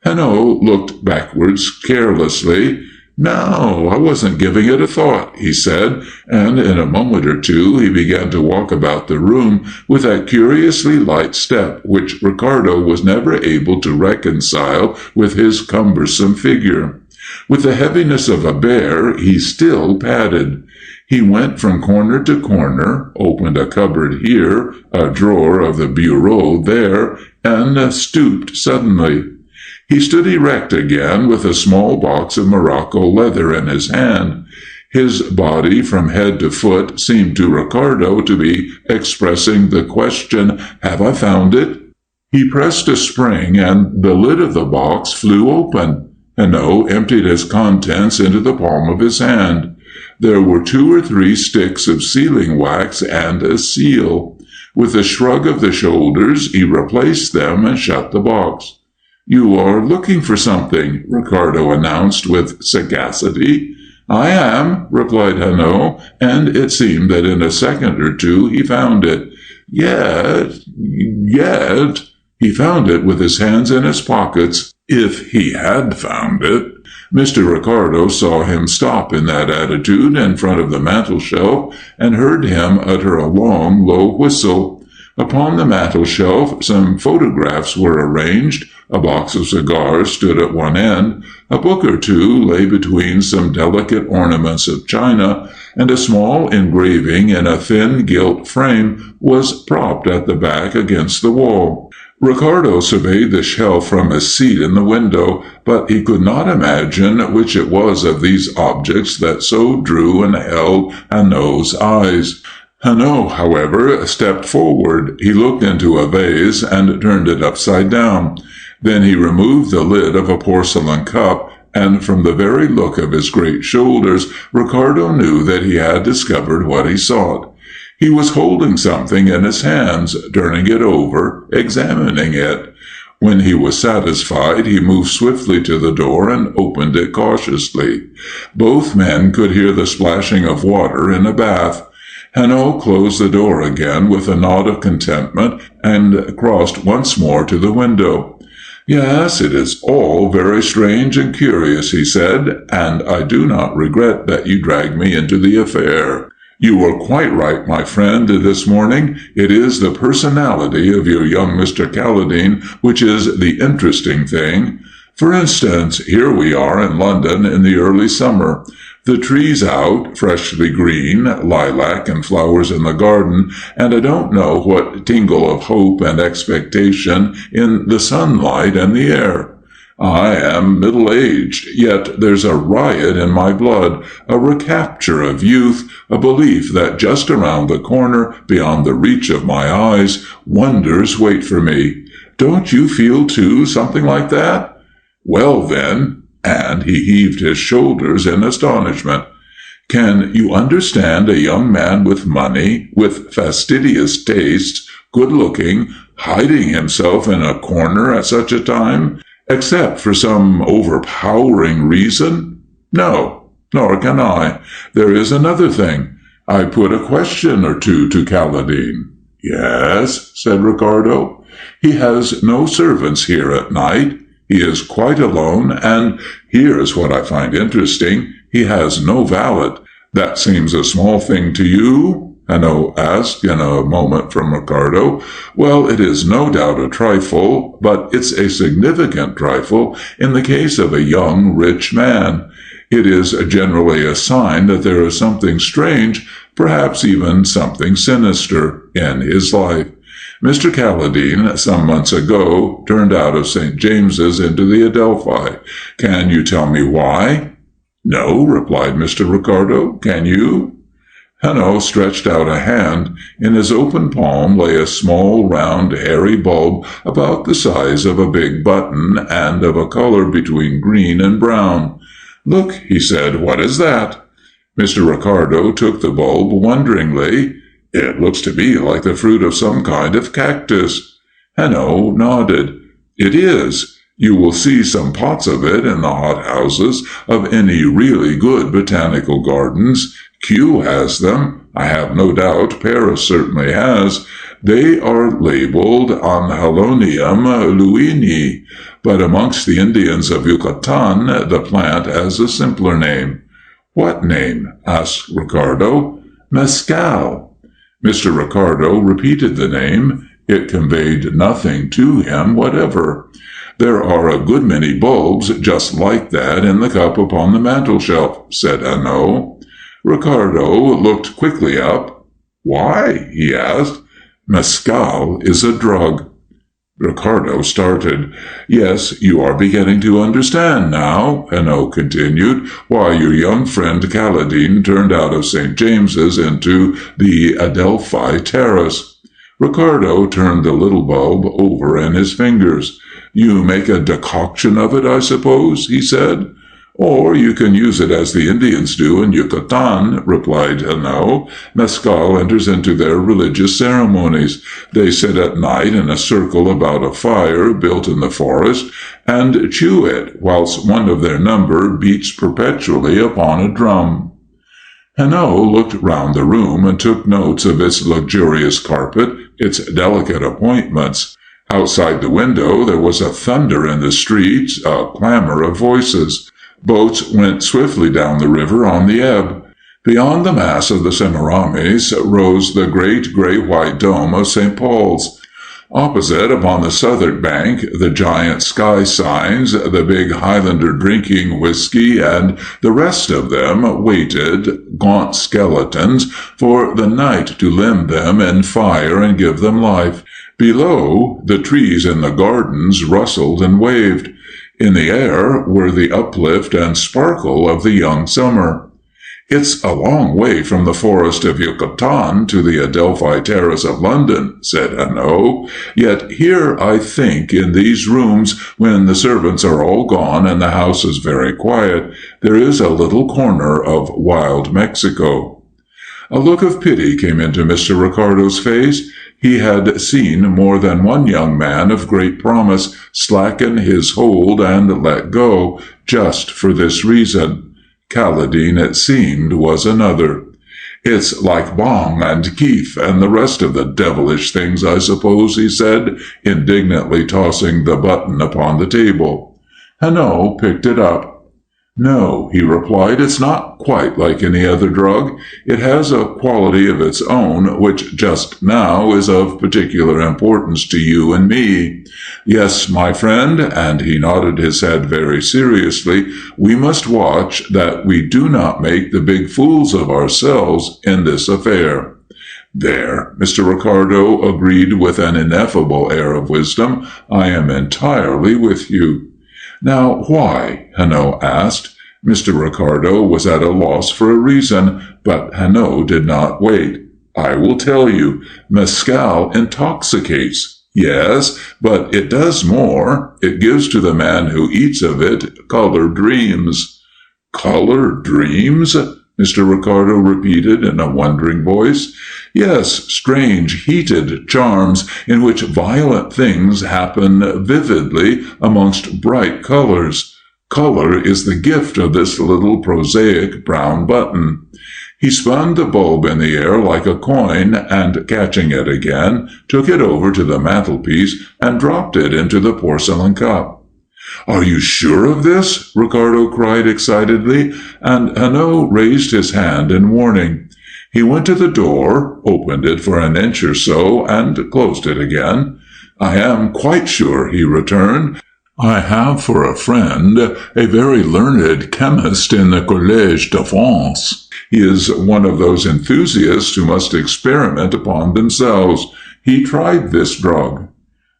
Speaker 1: Hanno looked backwards carelessly. "No, I wasn't giving it a thought," he said, and in a moment or two he began to walk about the room with that curiously light step which Ricardo was never able to reconcile with his cumbersome figure. With the heaviness of a bear, he still padded. He went from corner to corner, opened a cupboard here, a drawer of the bureau there, and stooped suddenly. He stood erect again, with a small box of Morocco leather in his hand. His body, from head to foot, seemed to Ricardo to be expressing the question, "Have I found it?" He pressed a spring, and the lid of the box flew open. Hanno emptied its contents into the palm of his hand. There were 2 or 3 sticks of sealing wax and a seal. With a shrug of the shoulders, he replaced them and shut the box. "You are looking for something," Ricardo announced with sagacity. "I am," replied Hanno, and it seemed that in a second or two he found it. Yet, he found it with his hands in his pockets, if he had found it. Mr. Ricardo saw him stop in that attitude in front of the mantel-shelf and heard him utter a long, low whistle. Upon the mantel-shelf some photographs were arranged, a box of cigars stood at one end, a book or two lay between some delicate ornaments of china, and a small engraving in a thin gilt frame was propped at the back against the wall. Ricardo surveyed the shelf from his seat in the window, but he could not imagine which it was of these objects that so drew and held Hanno's eyes. Hanno, however, stepped forward. He looked into a vase and turned it upside down. Then he removed the lid of a porcelain cup, and from the very look of his great shoulders, Ricardo knew that he had discovered what he sought. He was holding something in his hands, turning it over, examining it. When he was satisfied, he moved swiftly to the door and opened it cautiously. Both men could hear the splashing of water in a bath. Hanno closed the door again with a nod of contentment and crossed once more to the window. "Yes, it is all very strange and curious," he said, "and I do not regret that you dragged me into the affair. You were quite right, my friend, this morning. It is the personality of your young Mr. Calladine which is the interesting thing. For instance, here we are in London in the early summer. The trees out, freshly green, lilac and flowers in the garden, and I don't know what tingle of hope and expectation in the sunlight and the air. I am middle-aged, yet there's a riot in my blood, a recapture of youth, a belief that just around the corner, beyond the reach of my eyes, wonders wait for me. Don't you feel, too, something like that? Well, then," and he heaved his shoulders in astonishment, "can you understand a young man with money, with fastidious tastes, good-looking, hiding himself in a corner at such a time? Except for some overpowering reason? No, nor can I. There is another thing. I put a question or two to Calladine." "Yes," said Ricardo. "He has no servants here at night. He is quite alone, and here is what I find interesting. He has no valet. That seems a small thing to you?" Hanno asked in a moment from Ricardo. "Well, it is no doubt a trifle, but it's a significant trifle in the case of a young, rich man. It is generally a sign that there is something strange, perhaps even something sinister, in his life. Mr. Calladine, some months ago, turned out of St. James's into the Adelphi. Can you tell me why?" "No," replied Mr. Ricardo. "Can you?" Hanno stretched out a hand. In his open palm lay a small, round, hairy bulb about the size of a big button and of a color between green and brown. "Look," he said, "what is that?" Mr. Ricardo took the bulb wonderingly. "It looks to me like the fruit of some kind of cactus." Hanno nodded. "It is. You will see some pots of it in the hothouses of any really good botanical gardens. Kew has them. I have no doubt Paris certainly has. They are labeled Anhelonium lewini, but amongst the Indians of Yucatan the plant has a simpler name." "What name?" asked Ricardo. "Mescal." Mr. Ricardo repeated the name. It conveyed nothing to him whatever. "There are a good many bulbs just like that in the cup upon the mantel-shelf," said Hanno. Ricardo looked quickly up. "Why?" he asked. "Mescal is a drug." Ricardo started. "Yes, you are beginning to understand now," Hanno continued, "why your young friend Calladine turned out of St. James's into the Adelphi Terrace." Ricardo turned the little bulb over in his fingers. "You make a decoction of it, I suppose?" he said. "Or you can use it as the Indians do in Yucatan," replied Hanno. "Mescal enters into their religious ceremonies. They sit at night in a circle about a fire built in the forest, and chew it, whilst one of their number beats perpetually upon a drum." Hanno looked round the room and took notes of its luxurious carpet, its delicate appointments. Outside the window there was a thunder in the streets, a clamor of voices. Boats went swiftly down the river on the ebb. Beyond the mass of the Semiramis rose the great gray-white dome of St. Paul's. Opposite, upon the southern bank, the giant sky signs, the big Highlander drinking whiskey, and the rest of them waited, gaunt skeletons, for the night to limn them in fire and give them life. Below, the trees in the gardens rustled and waved. In the air were the uplift and sparkle of the young summer. "It's a long way from the forest of Yucatan to the Adelphi Terrace of London," said Hanno. "Yet here, I think, in these rooms, when the servants are all gone and the house is very quiet, there is a little corner of wild Mexico." A look of pity came into Mr. Ricardo's face. He had seen more than one young man of great promise slacken his hold and let go, just for this reason. Kaladin, it seemed, was another. "It's like Bong and Keith and the rest of the devilish things, I suppose," he said, indignantly tossing the button upon the table. Hanno picked it up. "No," he replied, "it's not quite like any other drug. It has a quality of its own, which just now is of particular importance to you and me. Yes, my friend," and he nodded his head very seriously, "we must watch that we do not make the big fools of ourselves in this affair." "There," Mr. Ricardo agreed with an ineffable air of wisdom, "I am entirely with you." "Now, why?" Hanno asked. Mr. Ricardo was at a loss for a reason, but Hanno did not wait. "I will tell you. Mescal intoxicates. Yes, but it does more. It gives to the man who eats of it color dreams." "Color dreams?" Mr. Ricardo repeated in a wondering voice. "Yes, strange, heated charms in which violent things happen vividly amongst bright colors. Color is the gift of this little prosaic brown button." He spun the bulb in the air like a coin, and catching it again, took it over to the mantelpiece and dropped it into the porcelain cup. "Are you sure of this?" Ricardo cried excitedly, and Hanno raised his hand in warning. He went to the door, opened it for an inch or so, and closed it again. "I am quite sure," he returned. "I have for a friend a very learned chemist in the Collège de France. He is one of those enthusiasts who must experiment upon themselves. He tried this drug."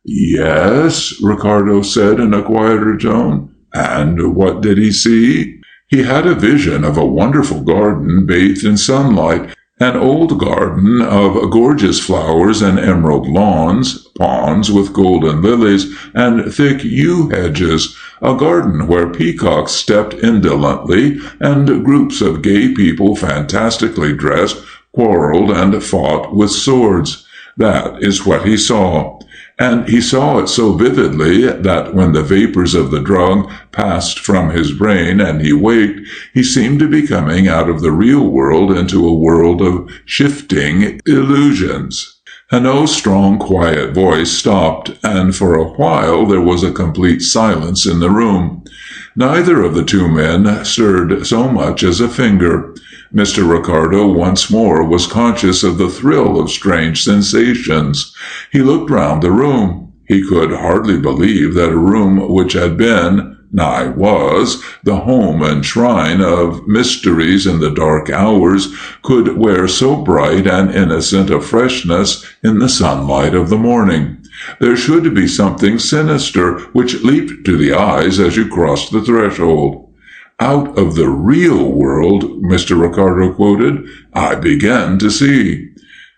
Speaker 1: "Yes," Ricardo said in a quieter tone. "And what did he see?" "He had a vision of a wonderful garden bathed in sunlight, an old garden of gorgeous flowers and emerald lawns, ponds with golden lilies and thick yew hedges, a garden where peacocks stepped indolently and groups of gay people fantastically dressed quarreled and fought with swords. That is what he saw. And he saw it so vividly that when the vapors of the drug passed from his brain and he waked, he seemed to be coming out of the real world into a world of shifting illusions." Hanno's strong, quiet voice stopped, and for a while there was a complete silence in the room. Neither of the two men stirred so much as a finger. Mr. Ricardo once more was conscious of the thrill of strange sensations. He looked round the room. He could hardly believe that a room which had been, nigh was, the home and shrine of mysteries in the dark hours, could wear so bright and innocent a freshness in the sunlight of the morning. There should be something sinister which leaped to the eyes as you crossed the threshold. "Out of the real world," Mr. Ricardo quoted, "I begin to see."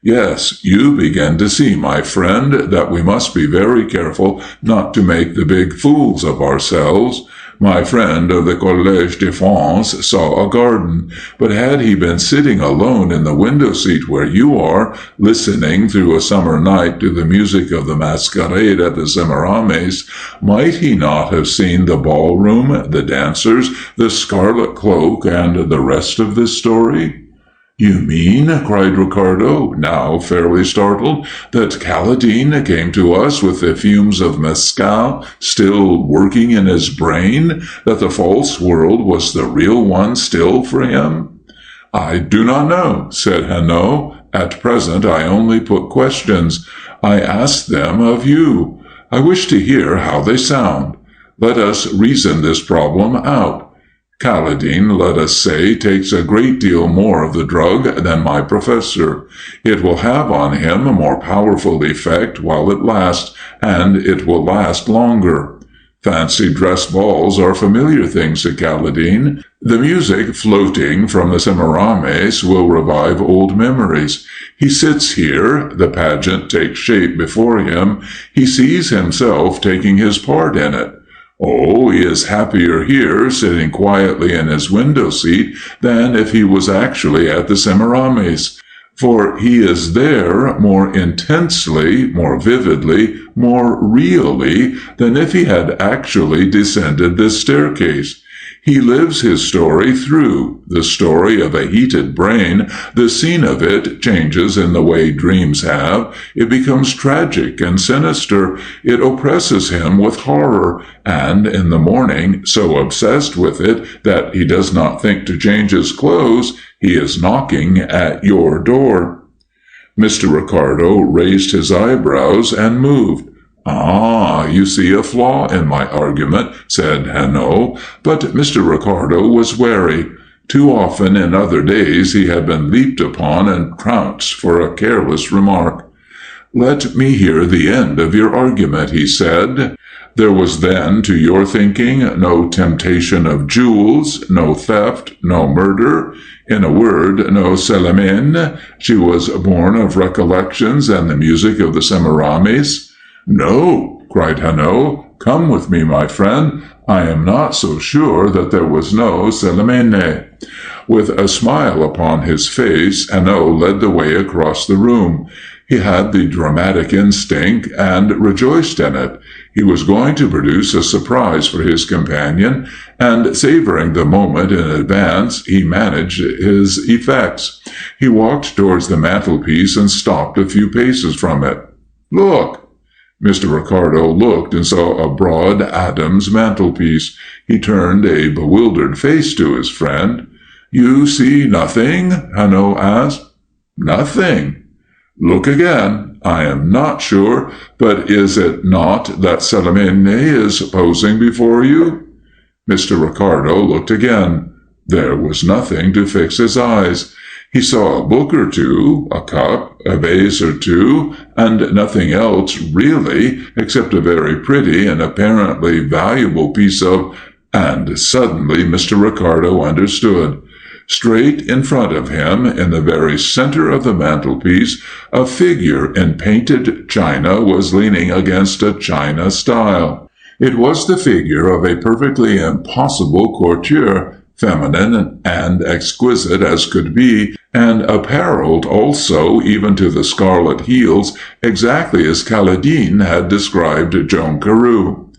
Speaker 1: "Yes, you begin to see, my friend, that we must be very careful not to make the big fools of ourselves. My friend of the Collège de France saw a garden, but had he been sitting alone in the window seat where you are, listening through a summer night to the music of the masquerade at the Semiramis, might he not have seen the ballroom, the dancers, the scarlet cloak, and the rest of this story? You mean, cried Ricardo, now fairly startled, that Caladine came to us with the fumes of mescal still working in his brain, that the false world was the real one still for him? I do not know, said Hanno. At present I only put questions. I ask them of you. I wish to hear how they sound. Let us reason this problem out. Caladine, let us say, takes a great deal more of the drug than my professor. It will have on him a more powerful effect while it lasts, and it will last longer. Fancy dress balls are familiar things to Caladine. The music floating from the Semiramis will revive old memories. He sits here, the pageant takes shape before him, he sees himself taking his part in it. Oh, he is happier here, sitting quietly in his window seat, than if he was actually at the Semiramis. For he is there more intensely, more vividly, more really, than if he had actually descended this staircase. He lives his story through, the story of a heated brain. The scene of it changes in the way dreams have. It becomes tragic and sinister. It oppresses him with horror, and in the morning, so obsessed with it that he does not think to change his clothes, he is knocking at your door. Mr. Ricardo raised his eyebrows and moved. Ah, you see a flaw in my argument, said Hanno, but Mr. Ricardo was wary. Too often in other days he had been leaped upon and trounced for a careless remark. Let me hear the end of your argument, he said. There was then, to your thinking, no temptation of jewels, no theft, no murder. In a word, no Célimène. She was born of recollections and the music of the Semiramis. No, cried Hanno. Come with me, my friend. I am not so sure that there was no Célimène. With a smile upon his face, Hanno led the way across the room. He had the dramatic instinct and rejoiced in it. He was going to produce a surprise for his companion, and savoring the moment in advance, he managed his effects. He walked towards the mantelpiece and stopped a few paces from it. Look! Mr. Ricardo looked and saw a broad Adam's mantelpiece. He turned a bewildered face to his friend. You see nothing? Hanno asked. Nothing. Look again. I am not sure, but is it not that Célimène is posing before you? Mr. Ricardo looked again. There was nothing to fix his eyes. He saw a book or two, a cup, a vase or two, and nothing else, really, except a very pretty and apparently valuable piece of— And suddenly Mr. Ricardo understood. Straight in front of him, in the very center of the mantelpiece, a figure in painted china was leaning against a china stile. It was the figure of a perfectly impossible courtier, feminine and exquisite as could be, and apparelled also, even to the scarlet heels, exactly as Caladine had described Joan Carew.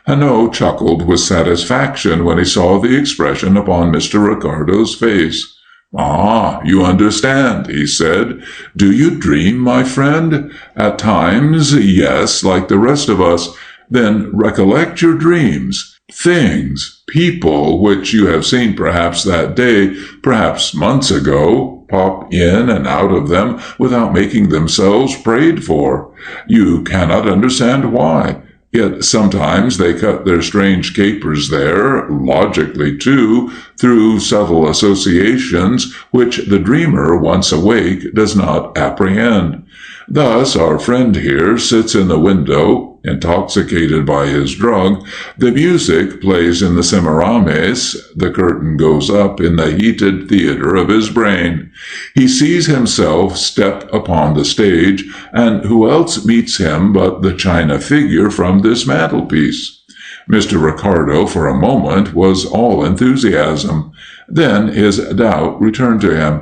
Speaker 1: Hanno chuckled with satisfaction when he saw the expression upon Mr. Ricardo's face. Ah, you understand, he said. Do you dream, my friend? At times, yes, like the rest of us. Then recollect your dreams. Things, people, which you have seen perhaps that day, perhaps months ago, pop in and out of them without making themselves prayed for. You cannot understand why. Yet sometimes they cut their strange capers there, logically too, through subtle associations which the dreamer, once awake, does not apprehend. Thus our friend here sits in the window, intoxicated by his drug. The music plays in the Semiramis. The curtain goes up in the heated theater of his brain. He sees himself step upon the stage, and who else meets him but the china figure from this mantelpiece? Mr. Ricardo, for a moment, was all enthusiasm. Then his doubt returned to him.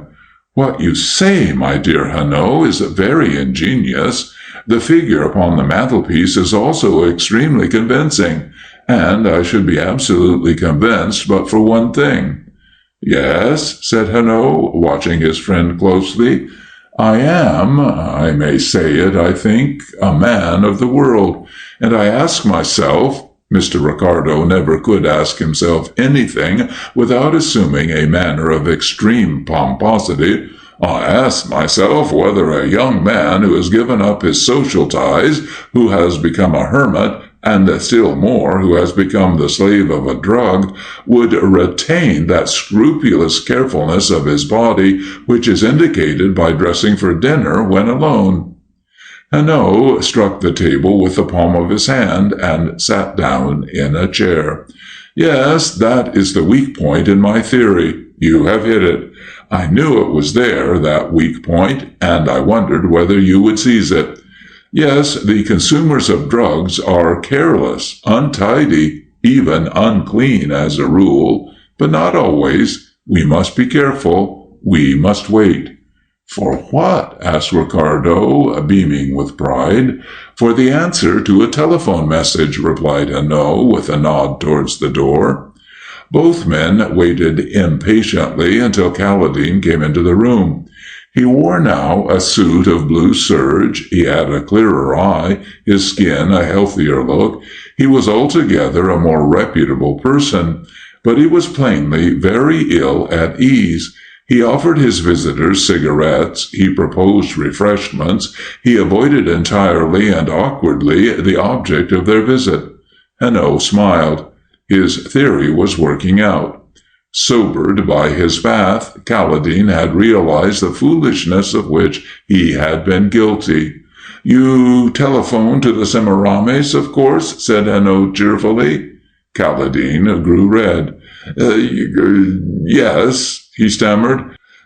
Speaker 1: "What you say, my dear Hanaud, is very ingenious. The figure upon the mantelpiece is also extremely convincing, and I should be absolutely convinced but for one thing." "Yes?" said Hanaud, watching his friend closely. I may say it, I think, a man of the world, and I ask myself—" Mr. Ricardo never could ask himself anything without assuming a manner of extreme pomposity. "I ask myself whether a young man who has given up his social ties, who has become a hermit, and still more, who has become the slave of a drug, would retain that scrupulous carefulness of his body which is indicated by dressing for dinner when alone." Hanaud struck the table with the palm of his hand and sat down in a chair. "Yes, that is the weak point in my theory. You have hit it. I knew it was there, that weak point, and I wondered whether you would seize it. Yes, the consumers of drugs are careless, untidy, even unclean as a rule, but not always. We must be careful. We must wait." "For what?" asked Ricardo, beaming with pride. "For the answer to a telephone message," replied Hanaud, with a nod towards the door. Both men waited impatiently until Caledine came into the room. He wore now a suit of blue serge, he had a clearer eye, his skin a healthier look. He was altogether a more reputable person, but he was plainly very ill at ease. He offered his visitors cigarettes, he proposed refreshments, he avoided entirely and awkwardly the object of their visit. Hanaud smiled. His theory was working out. Sobered by his bath, Caledine had realized the foolishness of which he had been guilty. "You telephoned to the Semiramis, of course?" said Hanaud cheerfully. Caledine grew red. Yes," he stammered.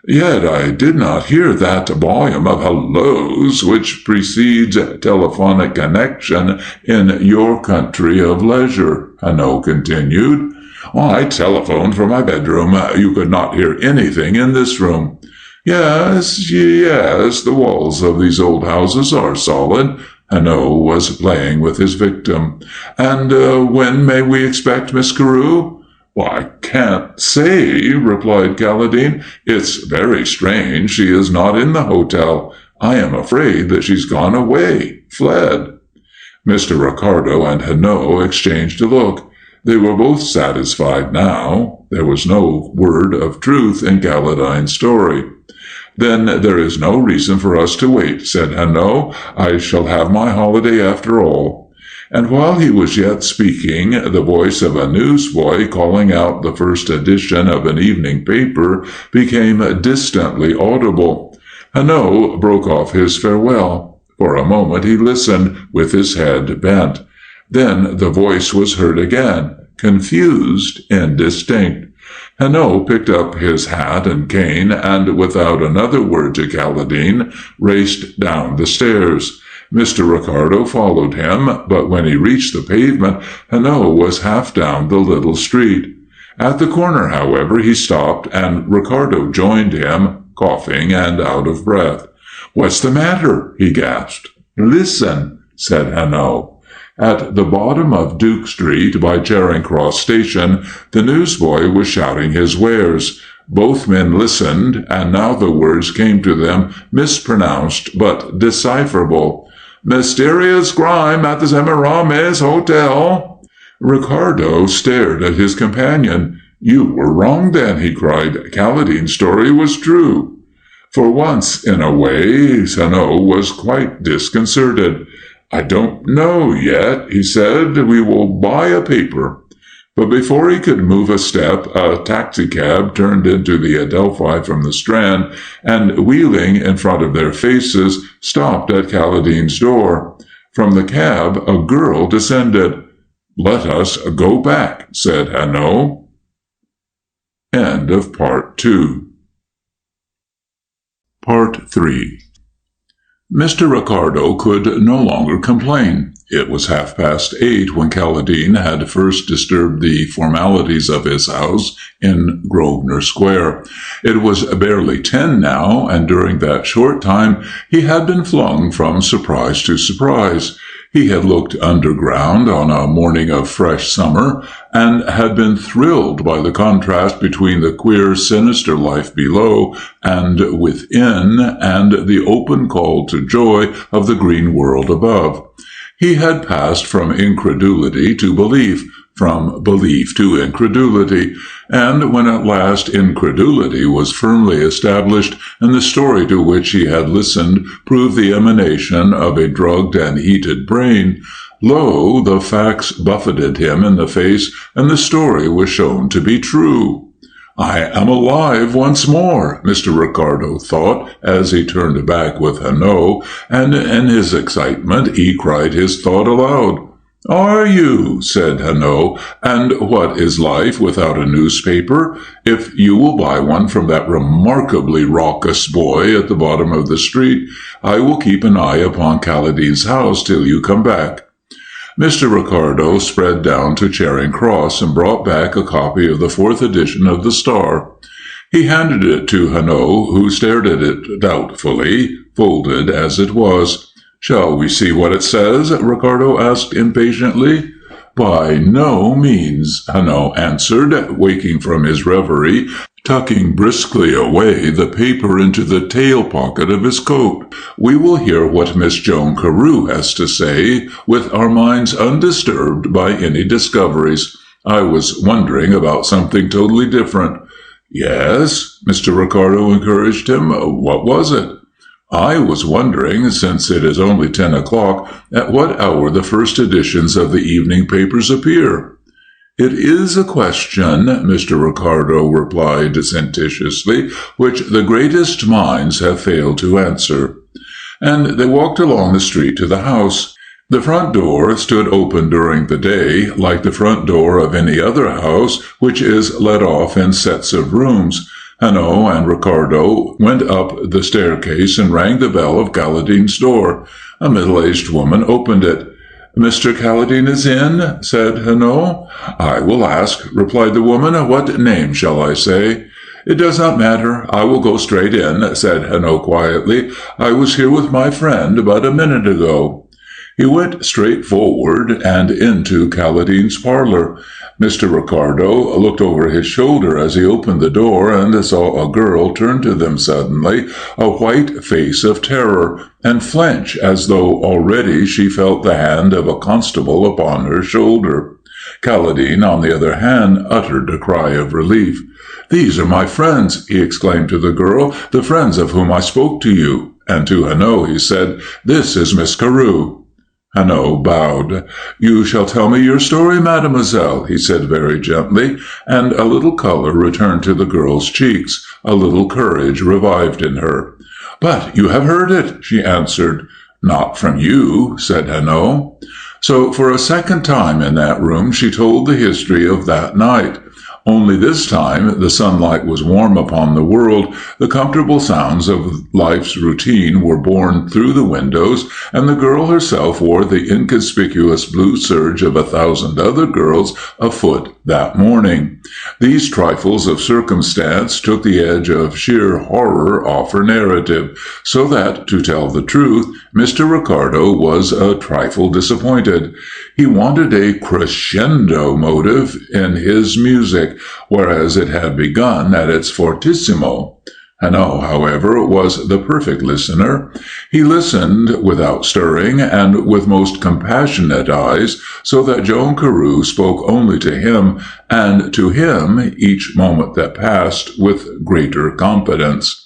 Speaker 1: "Yet I did not hear that volume of hellos which precedes telephonic connection in your country of leisure," Hanaud continued. "I telephoned from my bedroom. You could not hear anything in this room." Yes, the walls of these old houses are solid." Hanaud was playing with his victim. "And when may we expect Miss Carew?" "I can't say," replied Caledine. "It's very strange. She is not in the hotel. I am afraid that she's gone away, fled." Mr. Ricardo and Hanaud exchanged a look. They were both satisfied now. There was no word of truth in Caladine's story. "Then there is no reason for us to wait," said Hanaud. "I shall have my holiday after all." And while he was yet speaking, the voice of a newsboy calling out the first edition of an evening paper became distantly audible. Hanaud broke off his farewell. For a moment he listened, with his head bent. Then the voice was heard again, confused, indistinct. Hanaud picked up his hat and cane, and without another word to Caledine, raced down the stairs. Mr. Ricardo followed him, but when he reached the pavement, Hanaud was half down the little street. At the corner, however, he stopped, and Ricardo joined him, coughing and out of breath. "What's the matter?" he gasped. "Listen," said Hanaud. At the bottom of Duke Street, by Charing Cross Station, the newsboy was shouting his wares. Both men listened, and now the words came to them, mispronounced but decipherable. "Mysterious crime at the Semiramis Hotel." Ricardo stared at his companion. "You were wrong, then," he cried. "Caladine's story was true." For once in a way, Hanaud was quite disconcerted. "I don't know yet," he said. "We will buy a paper." But before he could move a step, a taxicab turned into the Adelphi from the Strand, and, wheeling in front of their faces, stopped at Caladine's door. From the cab a girl descended. "Let us go back," said Hanaud. End of Part 2. Part 3. Mr. Ricardo could no longer complain. It was 8:30 when Caladine had first disturbed the formalities of his house in Grosvenor Square. It was barely 10 now, and during that short time he had been flung from surprise to surprise. He had looked underground on a morning of fresh summer, and had been thrilled by the contrast between the queer, sinister life below and within, and the open call to joy of the green world above. He had passed from incredulity to belief, from belief to incredulity, and when at last incredulity was firmly established, and the story to which he had listened proved the emanation of a drugged and heated brain, lo, the facts buffeted him in the face, and the story was shown to be true. "I am alive once more," Mr. Ricardo thought, as he turned back with Hanaud, and in his excitement he cried his thought aloud. "Are you?" said Hanaud. "And what is life without a newspaper? If you will buy one from that remarkably raucous boy at the bottom of the street, I will keep an eye upon Caladine's house till you come back." Mr. Ricardo spread down to Charing Cross and brought back a copy of the 4th edition of the Star. He handed it to Hanaud, who stared at it doubtfully, folded as it was. "Shall we see what it says?" Ricardo asked impatiently. "By no means," Hanaud answered, waking from his reverie, tucking briskly away the paper into the tail pocket of his coat. "We will hear what Miss Joan Carew has to say, with our minds undisturbed by any discoveries. I was wondering about something totally different." "Yes?" Mr. Ricardo encouraged him. "What was it?" "I was wondering, since it is only 10 o'clock, at what hour the first editions of the evening papers appear." "It is a question," Mr. Ricardo replied sententiously, "which the greatest minds have failed to answer." And they walked along the street to the house. The front door stood open during the day, like the front door of any other house, which is let off in sets of rooms. Hanaud and Ricardo went up the staircase and rang the bell of Caladine's door. A middle-aged woman opened it. "Mr. Caladine is in?" said Hanaud. "I will ask," replied the woman. "What name shall I say?" "It does not matter. I will go straight in," said Hanaud quietly. "I was here with my friend but a minute ago." He went straight forward and into Caladine's parlor. Mr. Ricardo looked over his shoulder as he opened the door and saw a girl turn to them suddenly, a white face of terror, and flinch as though already she felt the hand of a constable upon her shoulder. Caladine, on the other hand, uttered a cry of relief. "These are my friends," he exclaimed to the girl, "the friends of whom I spoke to you." And to Hanaud he said, "This is Miss Carew." Hanaud bowed. "You shall tell me your story, mademoiselle," he said very gently, and a little color returned to the girl's cheeks. A little courage revived in her. "But you have heard it," she answered. "Not from you," said Hanaud. So for a second time in that room she told the history of that night. Only this time the sunlight was warm upon the world, the comfortable sounds of life's routine were borne through the windows, and the girl herself wore the inconspicuous blue serge of 1,000 other girls afoot that morning. These trifles of circumstance took the edge of sheer horror off her narrative, so that, to tell the truth, Mr. Ricardo was a trifle disappointed. He wanted a crescendo motive in his music, whereas it had begun at its fortissimo. Hanaud, however, was the perfect listener. He listened without stirring and with most compassionate eyes, so that Joan Carew spoke only to him, and to him, each moment that passed, with greater confidence.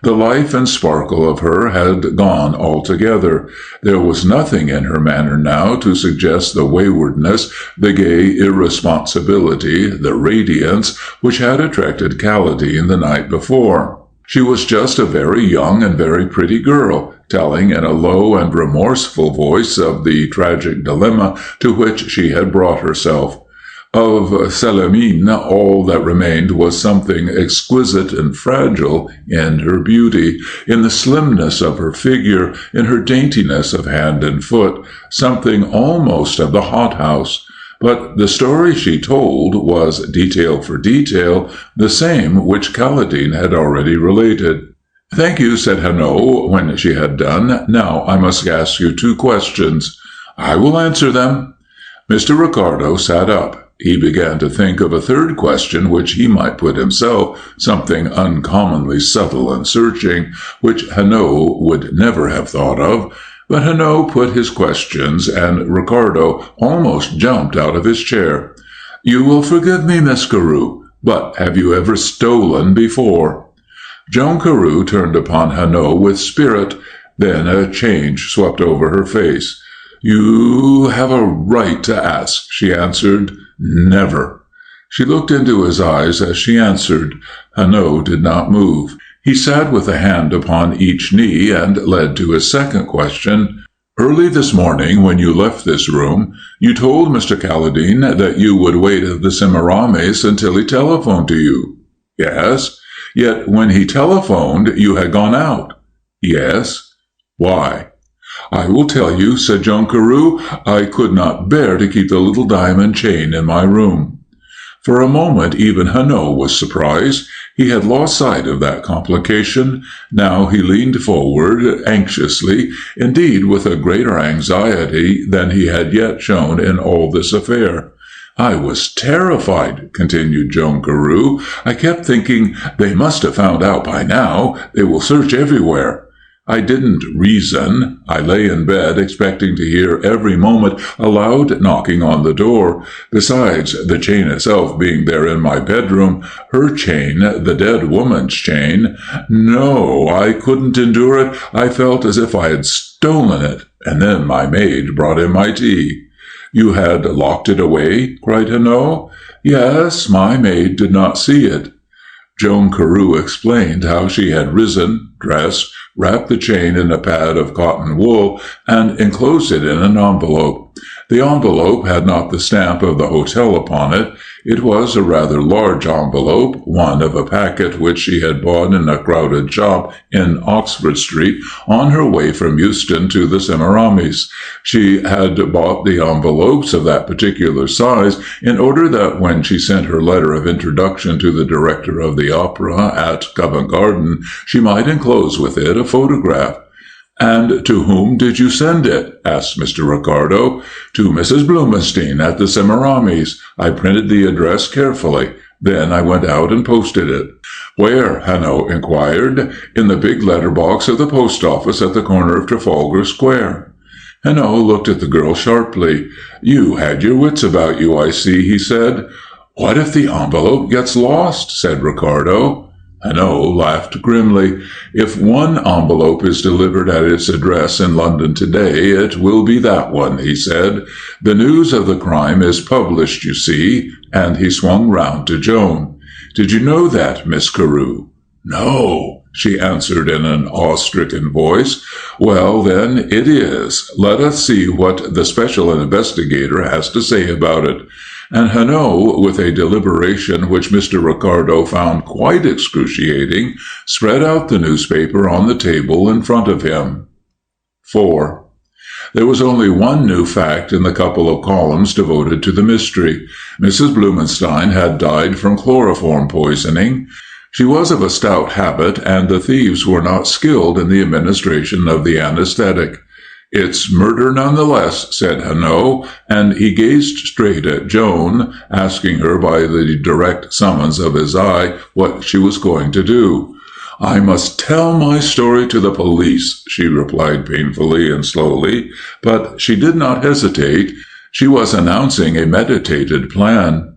Speaker 1: The life and sparkle of her had gone altogether. There was nothing in her manner now to suggest the waywardness, the gay irresponsibility, the radiance, which had attracted Caladine the night before. She was just a very young and very pretty girl, telling in a low and remorseful voice of the tragic dilemma to which she had brought herself. Of Célimène, all that remained was something exquisite and fragile in her beauty, in the slimness of her figure, in her daintiness of hand and foot, something almost of the hothouse. But the story she told was, detail for detail, the same which Caledine had already related. "Thank you," said Hanno, when she had done. "Now I must ask you 2 questions." "I will answer them." Mr. Ricardo sat up. He began to think of a 3rd question which he might put himself, something uncommonly subtle and searching, which Hanno would never have thought of. But Hanno put his questions, and Ricardo almost jumped out of his chair. "You will forgive me, Miss Carew, but have you ever stolen before?" Joan Carew turned upon Hanno with spirit. Then a change swept over her face. "You have a right to ask," she answered. "Never." She looked into his eyes as she answered. Hanno did not move. He sat with a hand upon each knee and led to his 2nd question. "Early this morning, when you left this room, you told Mr. Caledine that you would wait at the Semiramis until he telephoned to you." "Yes." "Yet when he telephoned, you had gone out." "Yes." "Why?" "I will tell you," said Joan Carew. "I could not bear to keep the little diamond chain in my room." For a moment even Hanno was surprised. He had lost sight of that complication. Now he leaned forward anxiously, indeed with a greater anxiety than he had yet shown in all this affair. "I was terrified," continued Joan Carew. "I kept thinking, they must have found out by now. They will search everywhere. I didn't reason. I lay in bed expecting to hear every moment a loud knocking on the door. Besides, the chain itself being there in my bedroom, her chain, the dead woman's chain. No, I couldn't endure it. I felt as if I had stolen it. And then my maid brought in my tea." "You had locked it away?" cried Hanno. "Yes, my maid did not see it." Joan Carew explained how she had risen, dressed, wrapped the chain in a pad of cotton wool, and enclosed it in an envelope. The envelope had not the stamp of the hotel upon it. It was a rather large envelope, one of a packet which she had bought in a crowded shop in Oxford Street on her way from Euston to the Semiramis. She had bought the envelopes of that particular size in order that when she sent her letter of introduction to the director of the opera at Covent Garden, she might enclose with it a photograph. "And to whom did you send it?" asked Mr. Ricardo. "To Mrs. Blumenstein at the Semiramis. I printed the address carefully. Then I went out and posted it." "Where?" Hanno inquired. "In the big letter box of the post office at the corner of Trafalgar Square." Hanno looked at the girl sharply. "You had your wits about you, I see," he said. "What if the envelope gets lost?" said Ricardo. Hanno laughed grimly. "If one envelope is delivered at its address in London today, it will be that one," he said. "The news of the crime is published, you see," and he swung round to Joan. "Did you know that, Miss Carew?" "No," she answered in an awe-stricken voice. "Well, then, it is. Let us see what the special investigator has to say about it." And Hanno, with a deliberation which Mr. Ricardo found quite excruciating, spread out the newspaper on the table in front of him. 4. There was only one new fact in the couple of columns devoted to the mystery. Mrs. Blumenstein had died from chloroform poisoning. She was of a stout habit, and the thieves were not skilled in the administration of the anesthetic. "It's murder nonetheless," said Hanno, and he gazed straight at Joan, asking her by the direct summons of his eye what she was going to do. "I must tell my story to the police," she replied painfully and slowly, but she did not hesitate. She was announcing a meditated plan.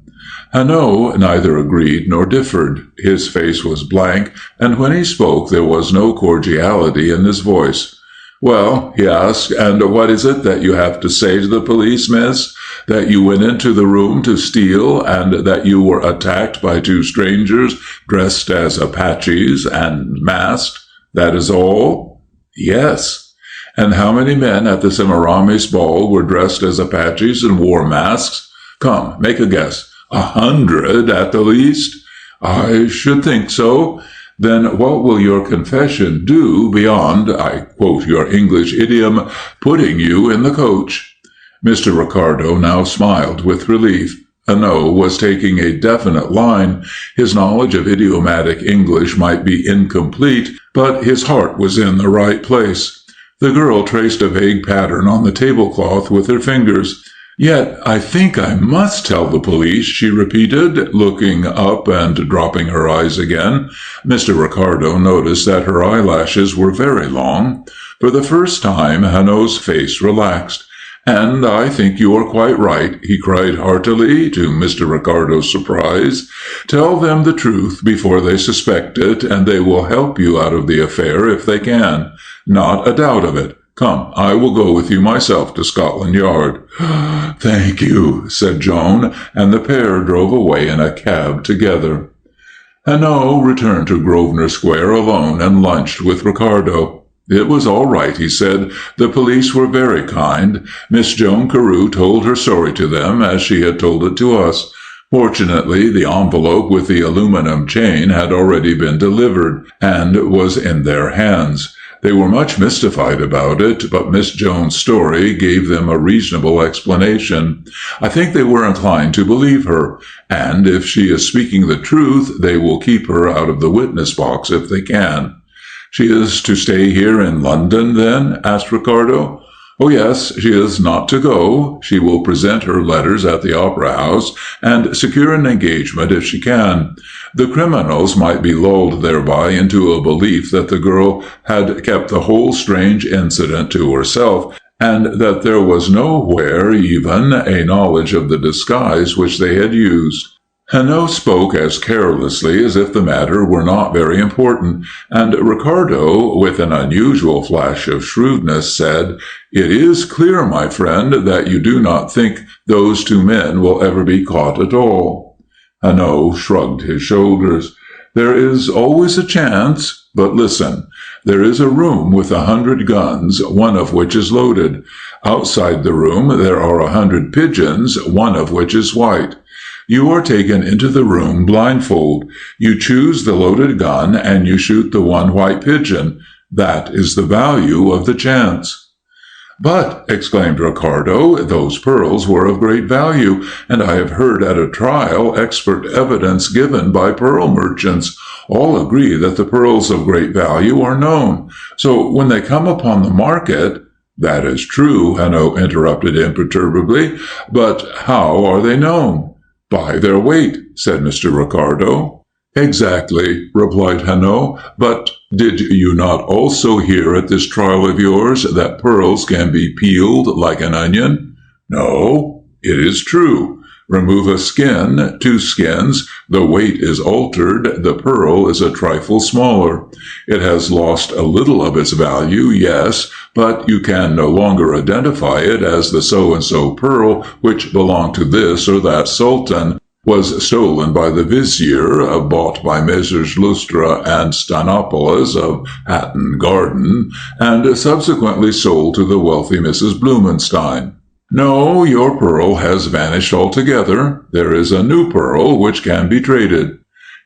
Speaker 1: Hanno neither agreed nor differed. His face was blank, and when he spoke there was no cordiality in his voice. "Well," he asked, "and what is it that you have to say to the police, miss? That you went into the room to steal, and that you were attacked by 2 strangers dressed as Apaches and masked? That is all?" "Yes." "And how many men at the Semiramis ball were dressed as Apaches and wore masks? Come, make a guess. 100 at the least? I should think so. Then what will your confession do beyond, I quote your English idiom, putting you in the coach? Mr. Ricardo now smiled with relief. Hanaud was taking a definite line. His knowledge of idiomatic English might be incomplete, but his heart was in the right place. The girl traced a vague pattern on the tablecloth with her fingers. "Yet I think I must tell the police," she repeated, looking up and dropping her eyes again. Mr. Ricardo noticed that her eyelashes were very long. For the first time, Hanaud's face relaxed. "And I think you are quite right," he cried heartily, to Mr. Ricardo's surprise. "Tell them the truth before they suspect it, and they will help you out of the affair if they can. Not a doubt of it. Come, I will go with you myself to Scotland Yard." "Thank you," said Joan, and the pair drove away in a cab together. Hanaud returned to Grosvenor Square alone and lunched with Ricardo. "It was all right," he said. "The police were very kind. Miss Joan Carew told her story to them, as she had told it to us. Fortunately, the envelope with the aluminum chain had already been delivered, and was in their hands. They were much mystified about it, but Miss Jones' story gave them a reasonable explanation. I think they were inclined to believe her, and if she is speaking the truth, they will keep her out of the witness box if they can." "She is to stay here in London, then?" asked Ricardo. "Oh, yes, she is not to go. She will present her letters at the Opera House, and secure an engagement if she can. The criminals might be lulled thereby into a belief that the girl had kept the whole strange incident to herself, and that there was nowhere even a knowledge of the disguise which they had used." Hanaud spoke as carelessly as if the matter were not very important, and Ricardo, with an unusual flash of shrewdness, said, "It is clear, my friend, that you do not think those two men will ever be caught at all." Hanaud shrugged his shoulders. "There is always a chance. But listen. There is a room with 100 guns, one of which is loaded. Outside the room there are 100 pigeons, one of which is white. You are taken into the room blindfold. You choose the loaded gun, and you shoot the one white pigeon. That is the value of the chance." "But," exclaimed Ricardo, "those pearls were of great value, and I have heard at a trial expert evidence given by pearl merchants. All agree that the pearls of great value are known. So when they come upon the market—" "That is true," Hanaud interrupted imperturbably, "but how are they known?" "By their weight," said Mr. Ricardo. "Exactly," replied Hanaud. "But did you not also hear at this trial of yours that pearls can be peeled like an onion?" "No." "It is true. Remove a skin, 2 skins, the weight is altered, the pearl is a trifle smaller. It has lost a little of its value, yes, but you can no longer identify it as the so-and-so pearl which belonged to this or that sultan, was stolen by the vizier, bought by Messrs. Lustra and Stanopoulos of Hatton Garden, and subsequently sold to the wealthy Mrs. Blumenstein. No, your pearl has vanished altogether. There is a new pearl which can be traded."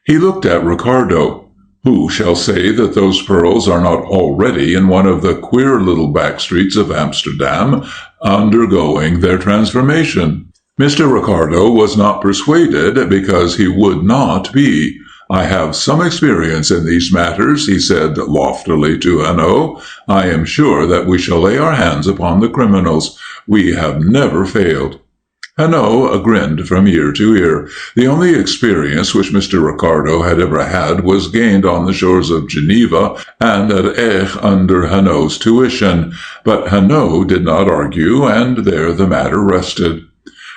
Speaker 1: He looked at Ricardo. "Who shall say that those pearls are not already in one of the queer little back streets of Amsterdam, undergoing their transformation?" Mr. Ricardo was not persuaded, because he would not be. "I have some experience in these matters," he said loftily to Hanaud. "I am sure that we shall lay our hands upon the criminals. We have never failed." Hanaud grinned from ear to ear. The only experience which Mr. Ricardo had ever had was gained on the shores of Geneva and at Aix under Hanaud's tuition. But Hanaud did not argue, and there the matter rested.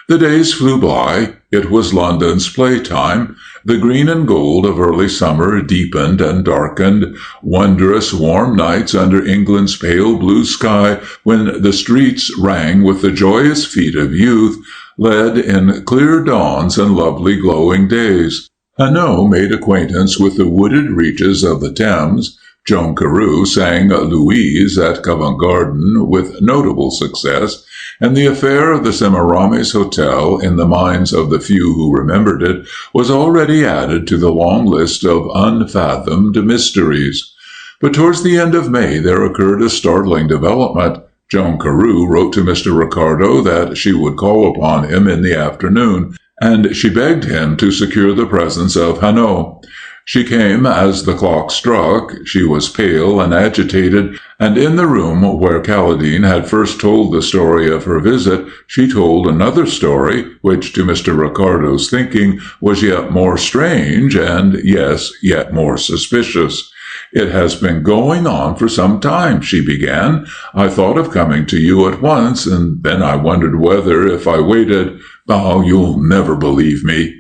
Speaker 1: The days flew by. It was London's playtime. The green and gold of early summer deepened and darkened. Wondrous warm nights under England's pale blue sky, when the streets rang with the joyous feet of youth, led in clear dawns and lovely glowing days. Hanaud made acquaintance with the wooded reaches of the Thames. Joan Carew sang Louise at Covent Garden with notable success. and the affair of the Semiramis Hotel, in the minds of the few who remembered it, was already added to the long list of unfathomed mysteries. But towards the end of May there occurred a startling development. Joan Carew wrote to Mr. Ricardo that she would call upon him in the afternoon, and she begged him to secure the presence of Hanaud. She came as the clock struck. She was pale and agitated, and in the room where Caledine had first told the story of her visit, she told another story, which to Mr. Ricardo's thinking was yet more strange and, yes, yet more suspicious. "It has been going on for some time," she began. "I thought of coming to you at once, and then I wondered whether, if I waited— Oh, you'll never believe me."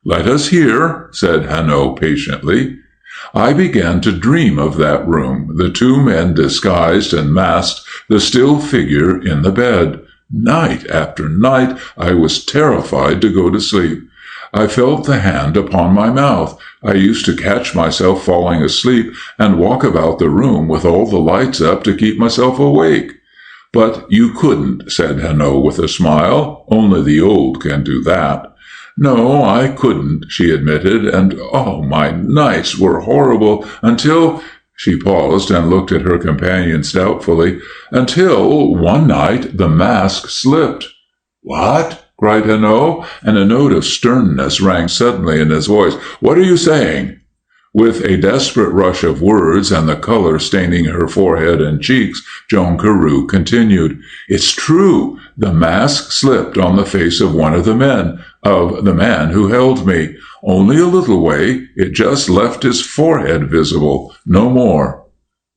Speaker 1: "Let us hear," said Hanaud patiently. "I began to dream of that room, the two men disguised and masked, the still figure in the bed. Night after night I was terrified to go to sleep. I felt the hand upon my mouth. I used to catch myself falling asleep and walk about the room with all the lights up to keep myself awake." "But you couldn't," said Hanaud with a smile. "Only the old can do that." "No, I couldn't," she admitted, "and oh, my nights were horrible until—" She paused and looked at her companions doubtfully. "Until one night the mask slipped." "What?" cried Hanaud, and a note of sternness rang suddenly in his voice. "What are you saying?" With a desperate rush of words and the color staining her forehead and cheeks, Joan Carew continued, "It's true. The mask slipped on the face of one of the men, of the man who held me. Only a little way. It just left his forehead visible, no more."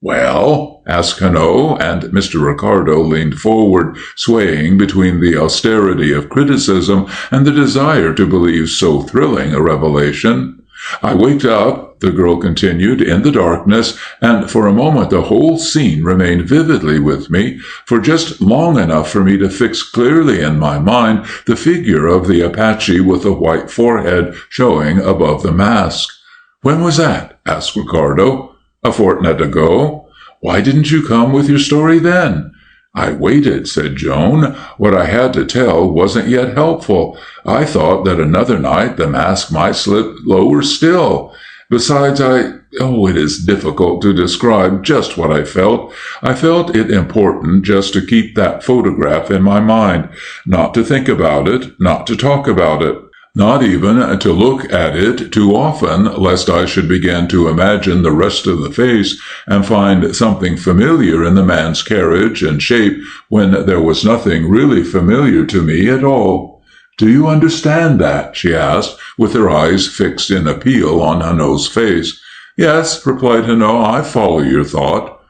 Speaker 1: "Well?" asked Hanaud, and Mr. Ricardo leaned forward, swaying between the austerity of criticism and the desire to believe so thrilling a revelation. "I waked up," the girl continued, "in the darkness, and for a moment the whole scene remained vividly with me, for just long enough for me to fix clearly in my mind the figure of the Apache with the white forehead showing above the mask." "When was that?" asked Ricardo. "A fortnight ago." "Why didn't you come with your story then?" "I waited," said Joan. "What I had to tell wasn't yet helpful. I thought that another night the mask might slip lower still. Besides, it is difficult to describe just what I felt. I felt it important just to keep that photograph in my mind, not to think about it, not to talk about it. Not even to look at it too often, lest I should begin to imagine the rest of the face and find something familiar in the man's carriage and shape when there was nothing really familiar to me at all. Do you understand that?" she asked, with her eyes fixed in appeal on Hanaud's face. "Yes," replied Hanaud, "I follow your thought."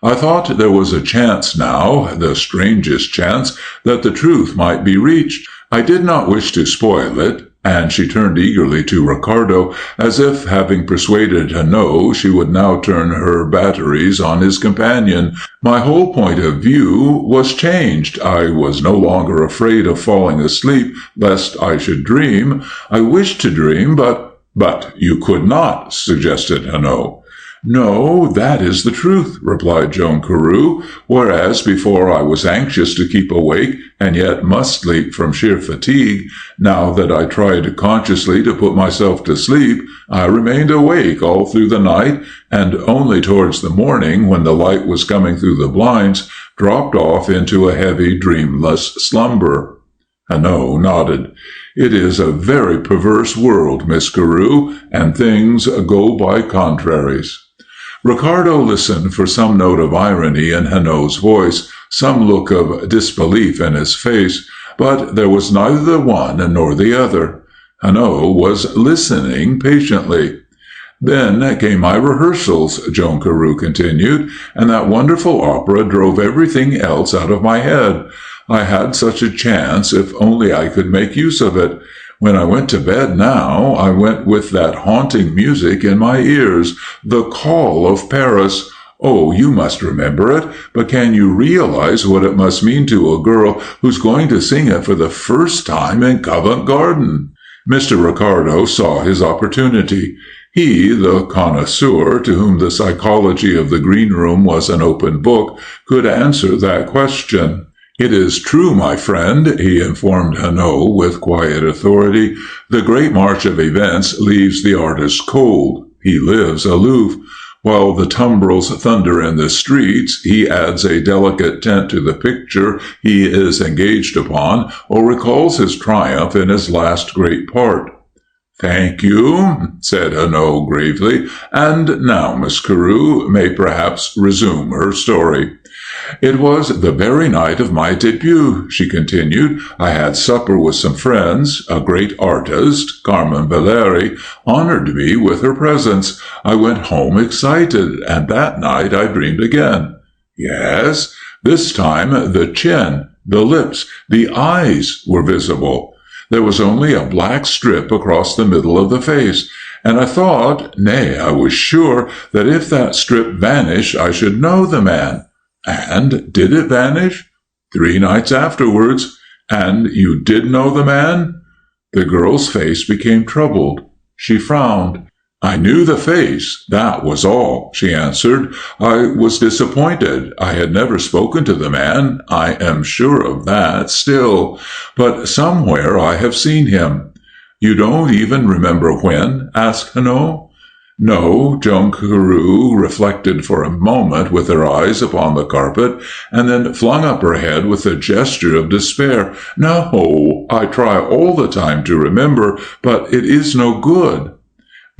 Speaker 1: "I thought there was a chance now, the strangest chance, that the truth might be reached. I did not wish to spoil it." And she turned eagerly to Ricardo, as if, having persuaded Hanaud, she would now turn her batteries on his companion. "My whole point of view was changed. I was no longer afraid of falling asleep, lest I should dream. I wished to dream, but you could not," suggested Hanaud. "No, that is the truth," replied Joan Carew. "Whereas before I was anxious to keep awake, and yet must sleep from sheer fatigue, now that I tried consciously to put myself to sleep, I remained awake all through the night, and only towards the morning, when the light was coming through the blinds, dropped off into a heavy, dreamless slumber." Hanaud nodded. "It is a very perverse world, Miss Carew, and things go by contraries." Ricardo listened for some note of irony in Hanaud's voice, some look of disbelief in his face, but there was neither the one nor the other. Hanaud was listening patiently. "Then came my rehearsals," Joan Carew continued, "and that wonderful opera drove everything else out of my head. I had such a chance, if only I could make use of it. When I went to bed now, I went with that haunting music in my ears, the call of Paris. Oh, you must remember it, but can you realize what it must mean to a girl who's going to sing it for the first time in Covent Garden?" Mr. Ricardo saw his opportunity. He, the connoisseur, to whom the psychology of the green room was an open book, could answer that question. "It is true, my friend," he informed Hanno with quiet authority. "The great march of events leaves the artist cold. He lives aloof. While the tumbrils thunder in the streets, he adds a delicate tint to the picture he is engaged upon, or recalls his triumph in his last great part." "Thank you," said Hanno gravely. "And now Miss Carew may perhaps resume her story." "It was the very night of my debut," she continued. "I had supper with some friends. A great artist, Carmen Valeri, honored me with her presence. I went home excited, and that night I dreamed again. Yes, this time the chin, the lips, the eyes were visible. There was only a black strip across the middle of the face, and I thought, nay, I was sure, that if that strip vanished I should know the man. And did it vanish? 3 nights afterwards. And you did know the man?" The girl's face became troubled. She frowned. "I knew the face, that was all," she answered. "I was disappointed. I had never spoken to the man, I am sure of that still, but somewhere I have seen him." "You don't even remember when?" asked Hanno. "No." Joan Carew reflected for a moment with her eyes upon the carpet, and then flung up her head with a gesture of despair. "No, I try all the time to remember, but it is no good."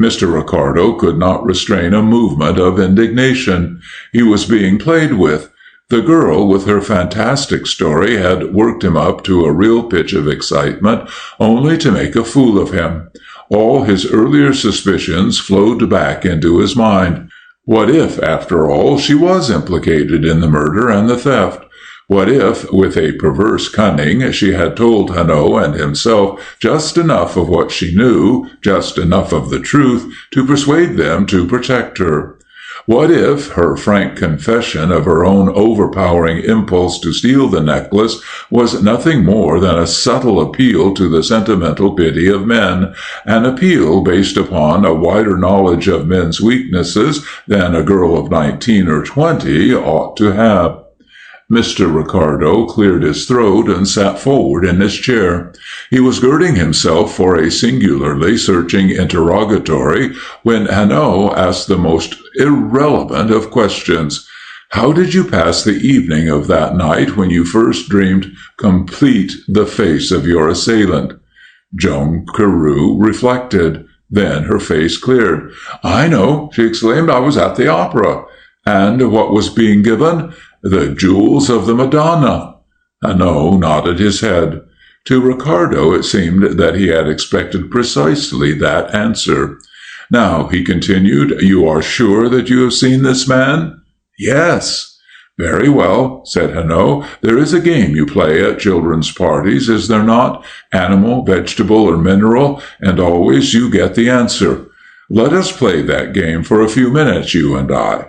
Speaker 1: Mr. Ricardo could not restrain a movement of indignation. He was being played with. The girl, with her fantastic story, had worked him up to a real pitch of excitement, only to make a fool of him. All his earlier suspicions flowed back into his mind. What if, after all, she was implicated in the murder and the theft? What if, with a perverse cunning, she had told Hanno and himself just enough of what she knew, just enough of the truth, to persuade them to protect her? What if her frank confession of her own overpowering impulse to steal the necklace was nothing more than a subtle appeal to the sentimental pity of men, an appeal based upon a wider knowledge of men's weaknesses than a girl of 19 or 20 ought to have? Mr. Ricardo cleared his throat and sat forward in his chair. He was girding himself for a singularly searching interrogatory when Hanno asked the most irrelevant of questions. "How did you pass the evening of that night when you first dreamed complete the face of your assailant?" Joan Carew reflected. Then her face cleared. "I know," she exclaimed. "I was at the opera." "And what was being given?" "The jewels of the Madonna." Hanno nodded his head. To Ricardo it seemed that he had expected precisely that answer. "Now," he continued, "you are sure that you have seen this man?" "Yes." "Very well," said Hanno. "There is a game you play at children's parties, is there not? Animal, vegetable, or mineral, and always you get the answer. Let us play that game for a few minutes, you and I."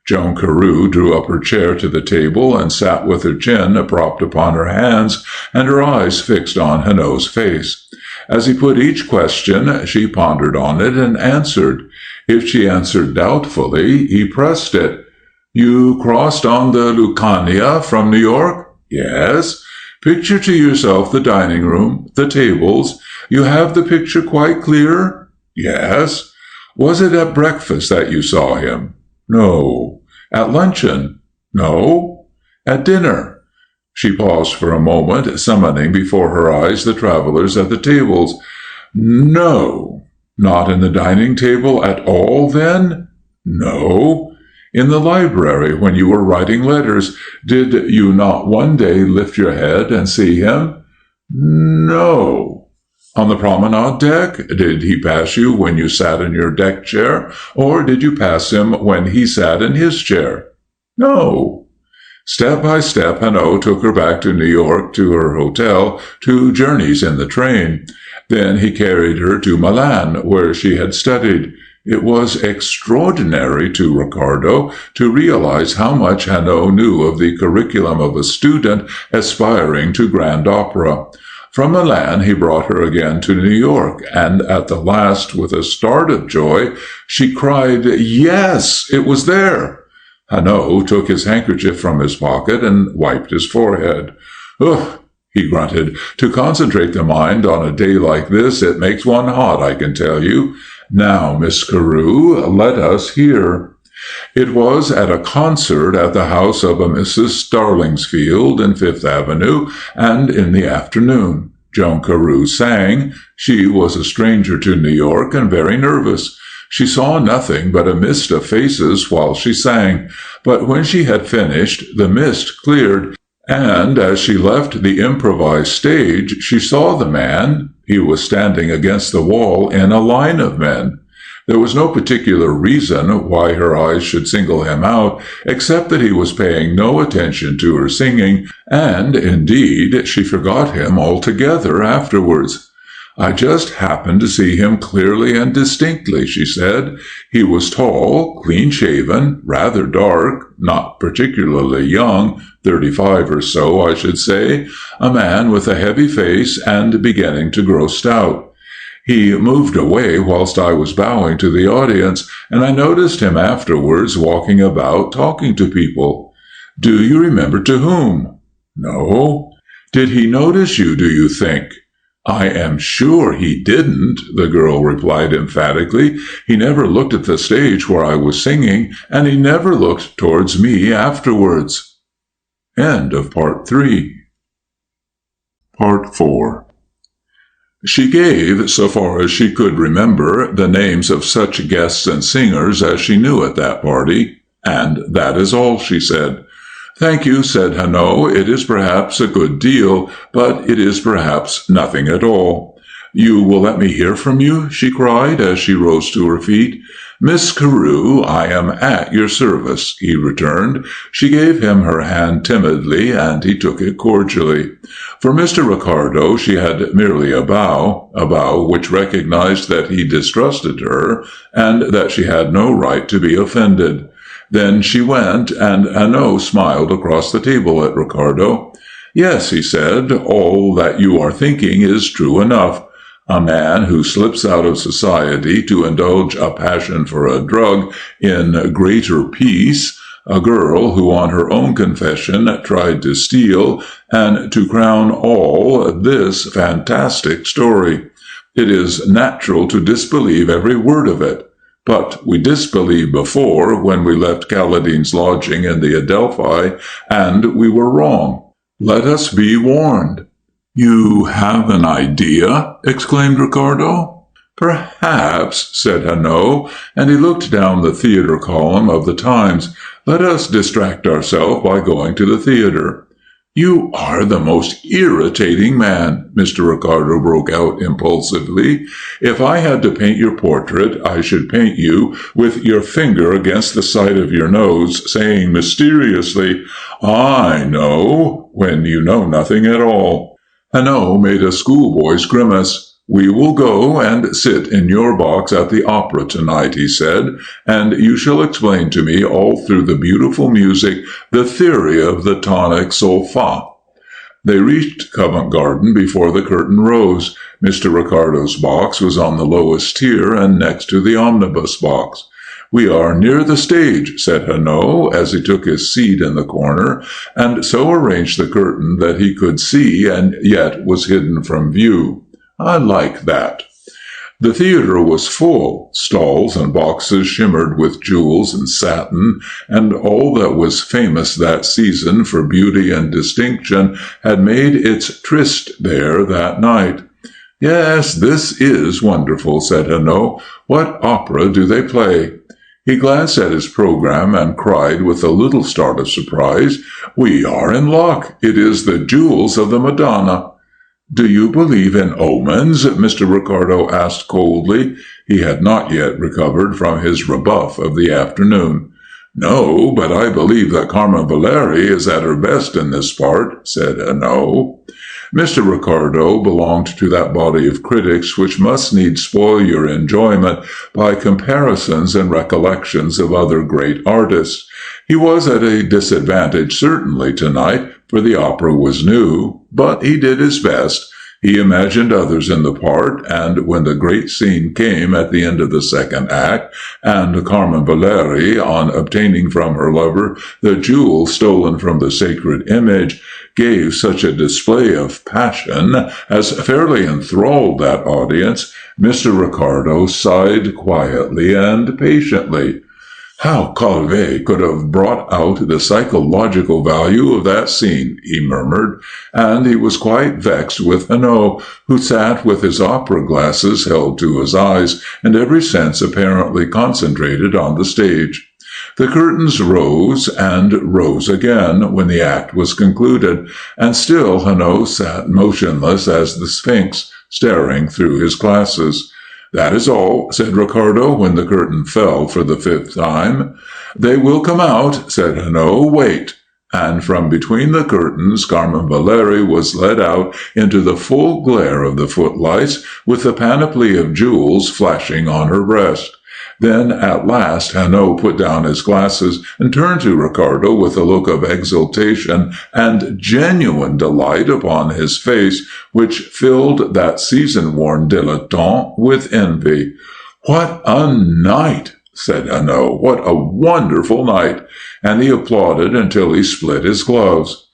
Speaker 1: Joan Carew drew up her chair to the table and sat with her chin propped upon her hands and her eyes fixed on Hanno's face. As he put each question, she pondered on it and answered. If she answered doubtfully, he pressed it. "You crossed on the Lucania from New York?" "Yes." "Picture to yourself the dining room, the tables. You have the picture quite clear?" "Yes." "Was it at breakfast that you saw him?" "No." "At luncheon?" "No." "At dinner?" She paused for a moment, summoning before her eyes the travelers at the tables. "No." "Not in the dining table at all, then?" "No." "In the library, when you were writing letters, did you not one day lift your head and see him?" "No." "On the promenade deck? Did he pass you when you sat in your deck chair, or did you pass him when he sat in his chair?" "No." Step by step, Hanno took her back to New York, to her hotel, 2 journeys in the train. Then he carried her to Milan, where she had studied. It was extraordinary to Ricardo to realize how much Hanno knew of the curriculum of a student aspiring to grand opera. From Milan he brought her again to New York, and at the last, with a start of joy, she cried, "Yes, it was there!" Hanaud took his handkerchief from his pocket and wiped his forehead. "Ugh," he grunted. "To concentrate the mind on a day like this, it makes one hot, I can tell you. Now, Miss Carew, let us hear." It was at a concert at the house of a Mrs. Starlingsfield in Fifth Avenue, and in the afternoon. Joan Carew sang. She was a stranger to New York and very nervous. She saw nothing but a mist of faces while she sang, but when she had finished, the mist cleared, and as she left the improvised stage, she saw the man. He was standing against the wall in a line of men. There was no particular reason why her eyes should single him out, except that he was paying no attention to her singing, and, indeed, she forgot him altogether afterwards. "I just happened to see him clearly and distinctly," she said. "He was tall, clean-shaven, rather dark, not particularly young, 35 or so, I should say, a man with a heavy face and beginning to grow stout. He moved away whilst I was bowing to the audience, and I noticed him afterwards walking about talking to people." "Do you remember to whom?" "No." "Did he notice you, do you think?" "I am sure he didn't," the girl replied emphatically. "He never looked at the stage where I was singing, and he never looked towards me afterwards." End of Part 3. Part 4. She gave, so far as she could remember, the names of such guests and singers as she knew at that party, and that is all she said. "Thank you," said Hanaud. "It is perhaps a good deal, but it is perhaps nothing at all." "You will let me hear from you?" she cried as she rose to her feet. "Miss Carew, I am at your service," he returned. She gave him her hand timidly, and he took it cordially. For Mr. Ricardo she had merely a bow which recognized that he distrusted her, and that she had no right to be offended. Then she went, and Hanaud smiled across the table at Ricardo. "Yes," he said, "all that you are thinking is true enough. A man who slips out of society to indulge a passion for a drug in greater peace, a girl who on her own confession tried to steal, and to crown all, this fantastic story. It is natural to disbelieve every word of it. But we disbelieved before when we left Caladine's lodging in the Adelphi, and we were wrong. Let us be warned." "You have an idea?" exclaimed Ricardo. "Perhaps," said Hanaud, and he looked down the theatre column of the Times. "Let us distract ourselves by going to the theatre." "You are the most irritating man," Mr. Ricardo broke out impulsively. "If I had to paint your portrait, I should paint you with your finger against the side of your nose, saying mysteriously, 'I know,' when you know nothing at all." Hanaud made a schoolboy's grimace. "We will go and sit in your box at the opera tonight," he said, "and you shall explain to me all through the beautiful music the theory of the tonic sol fa." They reached Covent Garden before the curtain rose. Mr. Ricardo's box was on the lowest tier and next to the omnibus box. "We are near the stage," said Hanaud, as he took his seat in the corner, and so arranged the curtain that he could see and yet was hidden from view. "I like that." The theatre was full. Stalls and boxes shimmered with jewels and satin, and all that was famous that season for beauty and distinction had made its tryst there that night. "Yes, this is wonderful," said Hanaud. "What opera do they play?" He glanced at his programme and cried with a little start of surprise, "We are in luck! It is the Jewels of the Madonna." "Do you believe in omens?" Mr. Ricardo asked coldly. He had not yet recovered from his rebuff of the afternoon. "No, but I believe that Carmen Valeri is at her best in this part," said Hanaud. Mr. Ricardo belonged to that body of critics which must needs spoil your enjoyment by comparisons and recollections of other great artists. He was at a disadvantage certainly tonight, for the opera was new, but he did his best. He imagined others in the part, and when the great scene came at the end of the second act, and Carmen Valeri, on obtaining from her lover the jewel stolen from the sacred image, gave such a display of passion as fairly enthralled that audience, Mr. Ricardo sighed quietly and patiently. How Calvé could have brought out the psychological value of that scene, he murmured, and he was quite vexed with Hanaud, who sat with his opera glasses held to his eyes, and every sense apparently concentrated on the stage. The curtains rose and rose again when the act was concluded, and still Hanaud sat motionless as the Sphinx, staring through his glasses. "That is all," said Ricardo, when the curtain fell for the fifth time. "They will come out," said Hanaud. "Wait." And from between the curtains Carmen Valeri was led out into the full glare of the footlights, with the panoply of jewels flashing on her breast. Then, at last, Hanaud put down his glasses and turned to Ricardo with a look of exultation and genuine delight upon his face, which filled that season-worn dilettante with envy. "What a night!" said Hanaud. "What a wonderful night!" And he applauded until he split his gloves.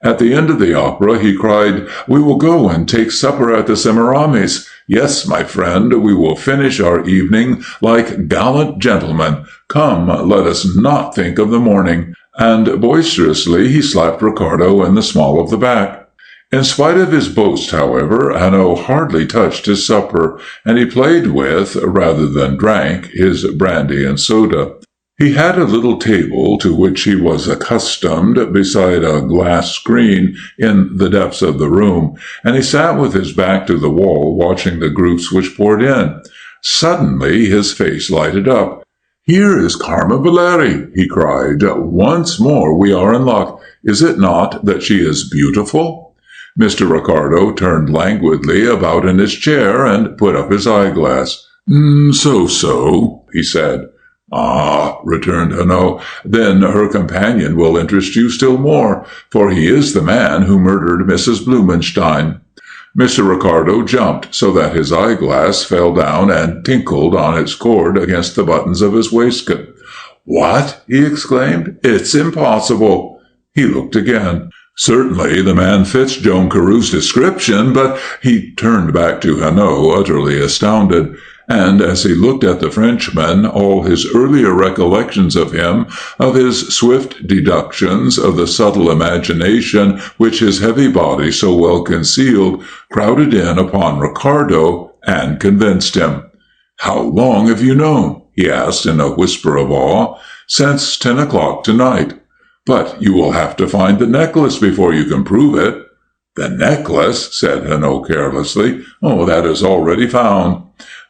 Speaker 1: At the end of the opera he cried, "We will go and take supper at the Semiramis. Yes, my friend, we will finish our evening like gallant gentlemen. Come, let us not think of the morning." And boisterously he slapped Ricardo in the small of the back. In spite of his boast, however, Hanaud hardly touched his supper, and he played with, rather than drank, his brandy and soda. He had a little table to which he was accustomed beside a glass screen in the depths of the room, and he sat with his back to the wall watching the groups which poured in. Suddenly his face lighted up. "Here is Carmen Valeri," he cried. "Once more we are in luck. Is it not that she is beautiful?" Mr. Ricardo turned languidly about in his chair and put up his eyeglass. So," he said. "Ah," returned Hanaud, "then her companion will interest you still more, for he is the man who murdered Mrs. Blumenstein." Mr. Ricardo jumped so that his eyeglass fell down and tinkled on its cord against the buttons of his waistcoat. "What?" he exclaimed. "It's impossible." He looked again. Certainly the man fits Joan Carew's description, but he turned back to Hanaud, utterly astounded. And as he looked at the Frenchman, all his earlier recollections of him, of his swift deductions, of the subtle imagination which his heavy body so well concealed, crowded in upon Ricardo and convinced him. "How long have you known?" he asked in a whisper of awe. "Since 10 o'clock tonight." "But you will have to find the necklace before you can prove it." "The necklace?" said Hanaud carelessly. "Oh, that is already found."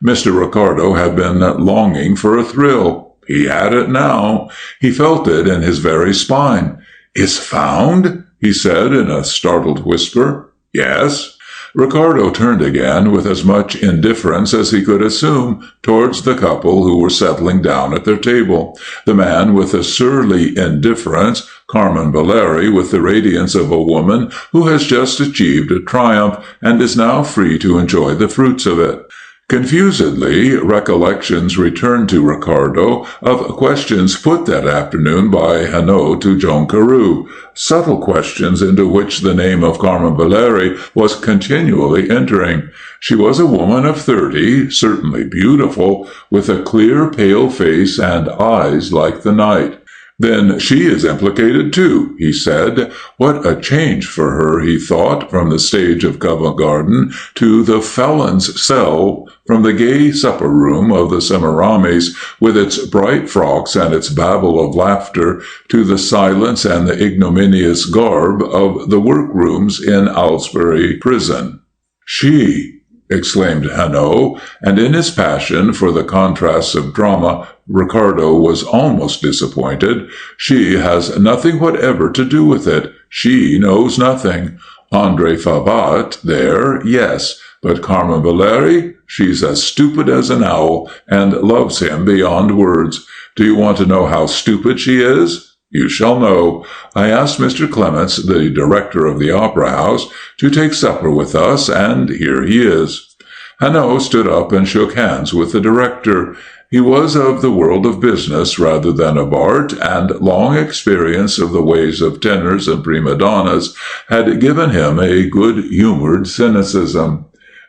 Speaker 1: Mr. Ricardo had been longing for a thrill. He had it now. He felt it in his very spine. "It's found?" he said in a startled whisper. "Yes." Ricardo turned again with as much indifference as he could assume towards the couple who were settling down at their table. The man with a surly indifference, Carmen Valeri with the radiance of a woman who has just achieved a triumph and is now free to enjoy the fruits of it. Confusedly, recollections returned to Ricardo of questions put that afternoon by Hanaud to Joan Carew, subtle questions into which the name of Carmen Valeri was continually entering. She was a woman of 30, certainly beautiful, with a clear, pale face and eyes like the night. "Then she is implicated too," he said. What a change for her, he thought, from the stage of Covent Garden to the felon's cell, from the gay supper-room of the Semiramis, with its bright frocks and its babble of laughter, to the silence and the ignominious garb of the workrooms in Aylesbury Prison. "She!" exclaimed Hanaud, and in his passion for the contrasts of drama, Ricardo was almost disappointed. "She has nothing whatever to do with it. She knows nothing. André Favat, there, yes, but Carmen Valeri, she's as stupid as an owl, and loves him beyond words. Do you want to know how stupid she is?" You shall know. I asked Mr. Clements, the director of the Opera House, to take supper with us, and here he is." Hanaud stood up and shook hands with the director. He was of the world of business rather than of art, and long experience of the ways of tenors and prima donnas had given him a good-humored cynicism.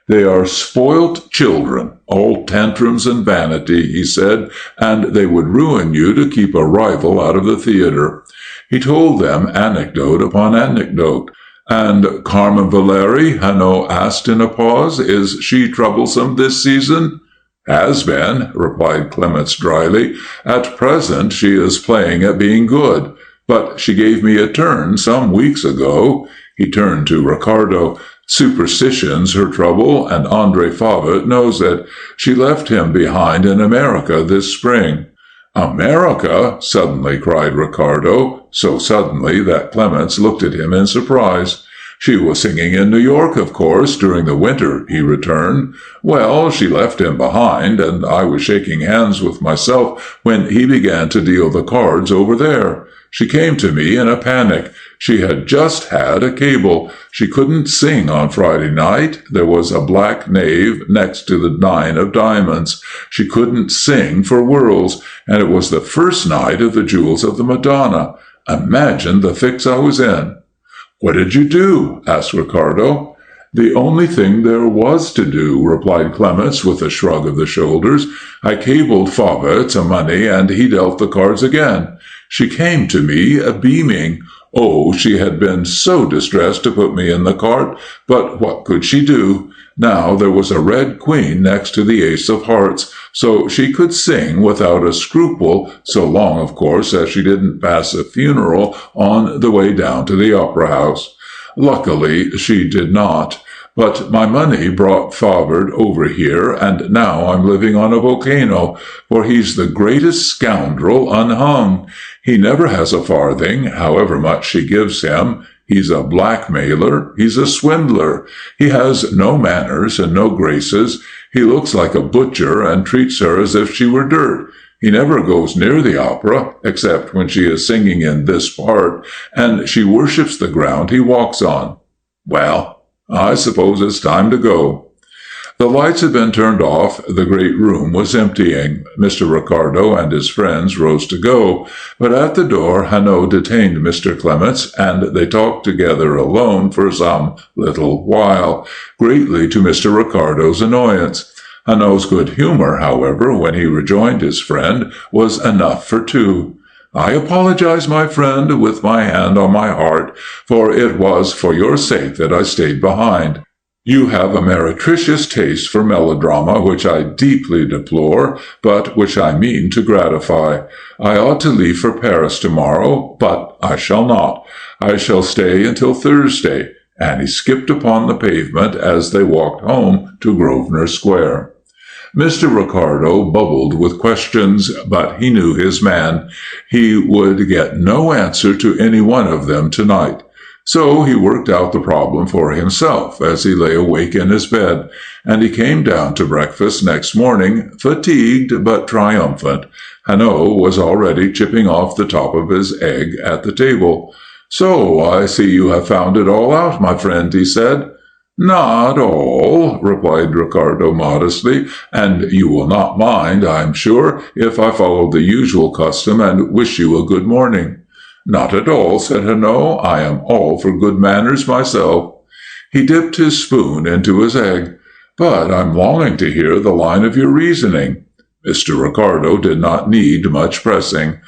Speaker 1: "They are spoilt children, all tantrums and vanity," he said, "and they would ruin you to keep a rival out of the theatre." He told them anecdote upon anecdote. "And Carmen Valeri," Hanaud asked in a pause, "is she troublesome this season?" "Has been," replied Clements dryly. "At present she is playing at being good. But she gave me a turn some weeks ago." He turned to Ricardo. "Superstition's her trouble, and André Favet knows it. She left him behind in America this spring." "America!" suddenly cried Ricardo, so suddenly that Clements looked at him in surprise. "She was singing in New York, of course, during the winter," he returned. "Well, she left him behind, and I was shaking hands with myself when he began to deal the cards over there. She came to me in a panic. She had just had a cable. She couldn't sing on Friday night. There was a black knave next to the 9 of diamonds. She couldn't sing for worlds, and it was the first night of the Jewels of the Madonna. Imagine the fix I was in." "What did you do?" asked Ricardo. "The only thing there was to do," replied Clements with a shrug of the shoulders. "I cabled Favet some money, and he dealt the cards again. She came to me, beaming. Oh, she had been so distressed to put me in the cart, but what could she do? Now there was a red queen next to the ace of hearts, so she could sing without a scruple, so long, of course, as she didn't pass a funeral on the way down to the Opera House. Luckily, she did not. But my money brought Favet over here, and now I'm living on a volcano, for he's the greatest scoundrel unhung. He never has a farthing, however much she gives him. He's a blackmailer. He's a swindler. He has no manners and no graces. He looks like a butcher and treats her as if she were dirt. He never goes near the opera, except when she is singing in this part, and she worships the ground he walks on. Well, I suppose it's time to go." The lights had been turned off. The great room was emptying. Mr. Ricardo and his friends rose to go, but at the door Hanaud detained Mr. Clements, and they talked together alone for some little while, greatly to Mr. Ricardo's annoyance. Hanaud's good humour, however, when he rejoined his friend, was enough for two. "I apologize, my friend, with my hand on my heart, for it was for your sake that I stayed behind. You have a meretricious taste for melodrama which I deeply deplore, but which I mean to gratify. I ought to leave for Paris tomorrow, but I shall not. I shall stay until Thursday," and he skipped upon the pavement as they walked home to Grosvenor Square. Mr. Ricardo bubbled with questions, but he knew his man. He would get no answer to any one of them tonight. So he worked out the problem for himself as he lay awake in his bed, and he came down to breakfast next morning, fatigued but triumphant. Hanaud was already chipping off the top of his egg at the table. "So I see you have found it all out, my friend," he said. "Not all," replied Ricardo modestly, "and you will not mind, I am sure, if I follow the usual custom and wish you a good morning." "Not at all," said Hanaud. "I am all for good manners myself." He dipped his spoon into his egg. "But I'm longing to hear the line of your reasoning." Mr. Ricardo did not need much pressing.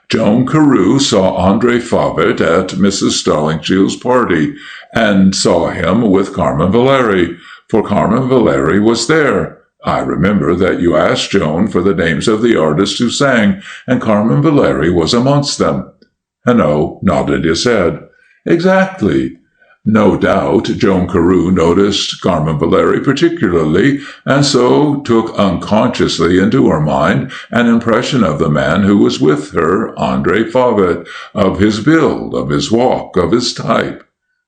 Speaker 1: Joan Carew saw André Favet at Mrs. Stollingshield's party, and saw him with Carmen Valeri, for Carmen Valeri was there. I remember that you asked Joan for the names of the artists who sang, and Carmen Valeri was amongst them. Hanaud nodded his head. "Exactly. No doubt Joan Carew noticed Carmen Valeri particularly, and so took unconsciously into her mind an impression of the man who was with her, André Favet, of his build, of his walk, of his type."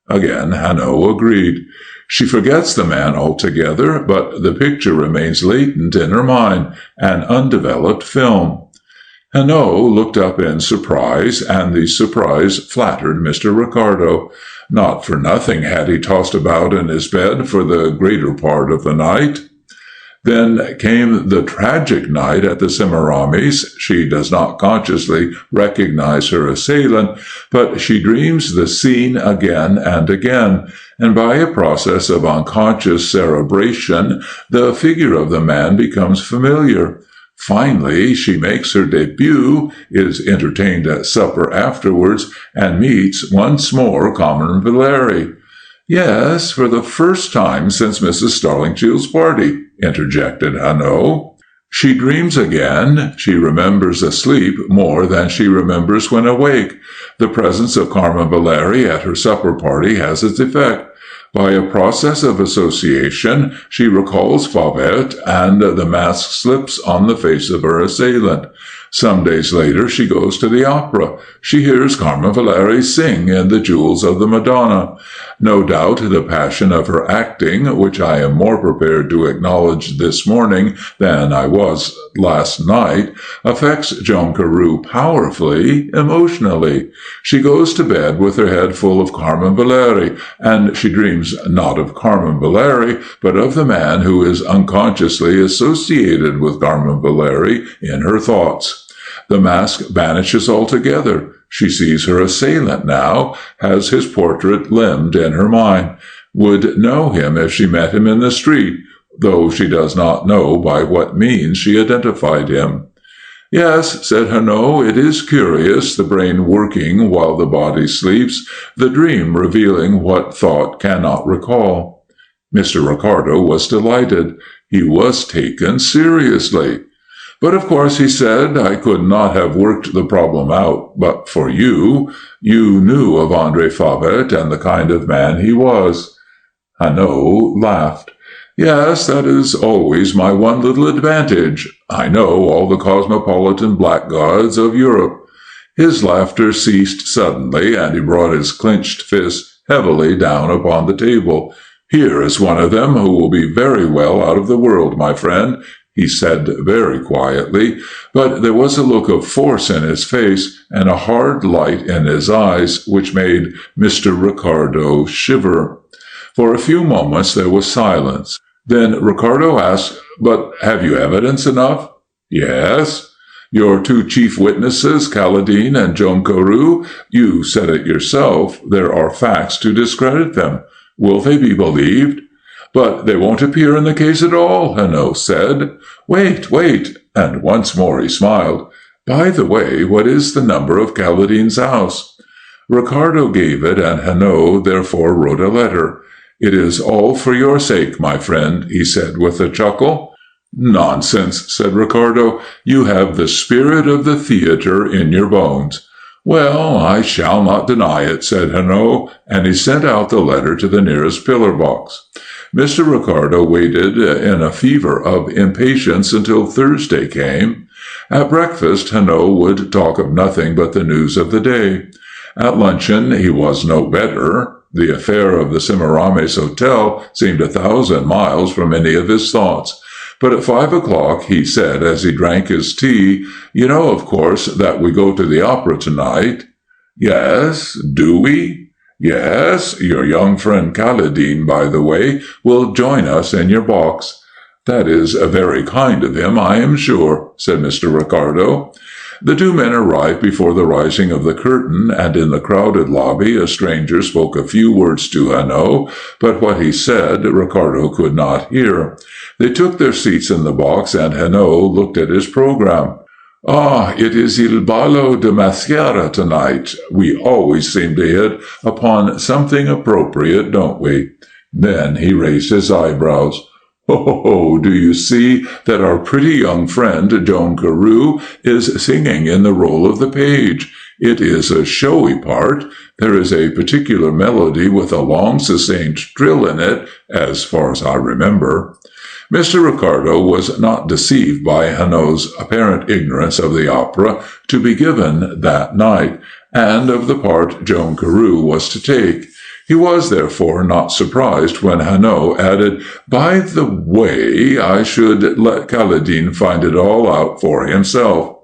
Speaker 1: Again Hanaud agreed. "She forgets the man altogether, but the picture remains latent in her mind, an undeveloped film." Hanot looked up in surprise, and the surprise flattered Mr. Ricardo. Not for nothing had he tossed about in his bed for the greater part of the night. Then came the tragic night at the Semiramis. She does not consciously recognize her assailant, but she dreams the scene again and again, and by a process of unconscious cerebration, the figure of the man becomes familiar. Finally, she makes her debut, is entertained at supper afterwards, and meets once more Carmen Valeri. Yes, for the first time since Mrs. Starlingshield's party, interjected Hanot. She dreams again. She remembers asleep more than she remembers when awake. The presence of Carmen Valeri at her supper party has its effect. By a process of association, she recalls Favette, and the mask slips on the face of her assailant. Some days later, she goes to the opera. She hears Carmen Valeri sing in The Jewels of the Madonna. No doubt the passion of her acting, which I am more prepared to acknowledge this morning than I was last night, affects Joan Carew powerfully, emotionally. She goes to bed with her head full of Carmen Valeri, and she dreams not of Carmen Valeri, but of the man who is unconsciously associated with Carmen Valeri in her thoughts. The mask vanishes altogether. She sees her assailant now, has his portrait limned in her mind, would know him if she met him in the street, though she does not know by what means she identified him. Yes, said Hanot, it is curious, the brain working while the body sleeps, the dream revealing what thought cannot recall. Mr. Ricardo was delighted. He was taken seriously. But of course, he said, I could not have worked the problem out but for you. You knew of André Favette and the kind of man he was. Hanot laughed. Yes, that is always my one little advantage. I know all the cosmopolitan blackguards of Europe. His laughter ceased suddenly, and he brought his clenched fist heavily down upon the table. Here is one of them who will be very well out of the world, my friend, he said very quietly, but there was a look of force in his face and a hard light in his eyes which made Mr. Ricardo shiver. For a few moments there was silence. Then Ricardo asked, But have you evidence enough? Yes. Your two chief witnesses, Caladine and Joan Carew, you said it yourself, there are facts to discredit them. Will they be believed? But they won't appear in the case at all, Hanot said. Wait, and once more he smiled. By the way, what is the number of Caladine's house? Ricardo gave it, and Hanot therefore wrote a letter. It is all for your sake, my friend, he said with a chuckle. Nonsense, said Ricardo. You have the spirit of the theatre in your bones. Well, I shall not deny it, said Hanot, and he sent out the letter to the nearest pillar box. Mr. Ricardo waited in a fever of impatience until Thursday came. At breakfast, Hanot would talk of nothing but the news of the day. At luncheon, he was no better. The affair of the Semiramis Hotel seemed 1,000 miles from any of his thoughts. But at 5 o'clock, he said as he drank his tea, You know, of course, that we go to the opera tonight. Yes, do we? Yes, your young friend Caladine, by the way, will join us in your box. That is very kind of him, I am sure, said Mr. Ricardo. The two men arrived before the rising of the curtain, and in the crowded lobby a stranger spoke a few words to Hanot, but what he said Ricardo could not hear. They took their seats in the box, and Hanot looked at his program. Ah, it is Il Ballo de Mascara tonight. We always seem to hit upon something appropriate, don't we? Then he raised his eyebrows. Oh, do you see that our pretty young friend Joan Carew is singing in the role of the page? It is a showy part. There is a particular melody with a long sustained trill in it, as far as I remember. Mr. Ricardo was not deceived by Hanot's apparent ignorance of the opera to be given that night, and of the part Joan Carew was to take. He was, therefore, not surprised when Hanot added, By the way, I should let Caladine find it all out for himself.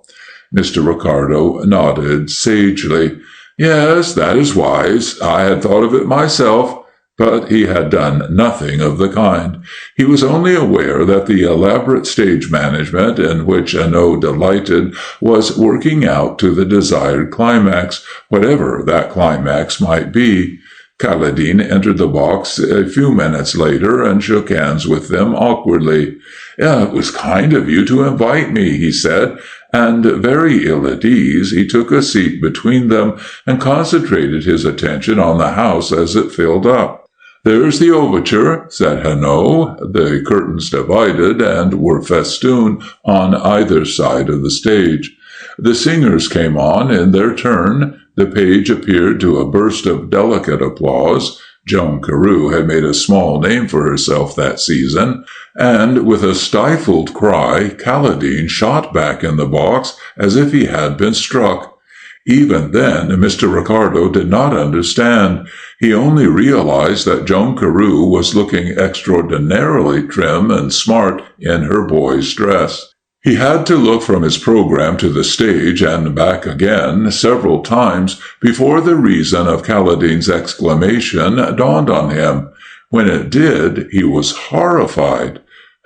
Speaker 1: Mr. Ricardo nodded sagely. Yes, that is wise. I had thought of it myself. But he had done nothing of the kind. He was only aware that the elaborate stage management in which a.e.w. delighted was working out to the desired climax, whatever that climax might be. Kaledin entered the box a few minutes later and shook hands with them awkwardly. "It was kind of you to invite me," he said, and very ill at ease, he took a seat between them and concentrated his attention on the house as it filled up. "There's the overture," said a.e.w. The curtains divided and were festooned on either side of the stage. The singers came on in their turn. The page appeared to a burst of delicate applause. Joan Carew had made a small name for herself that season, and with a stifled cry, Kaledin shot back in the box as if he had been struck. Even then, Mr. Ricardo did not understand. He only realized that Joan Carew was looking extraordinarily trim and smart in her boy's dress. He had to look from his program to the stage and back again several times before the reason of Kaledin's exclamation dawned on him. When it did, he was horrified.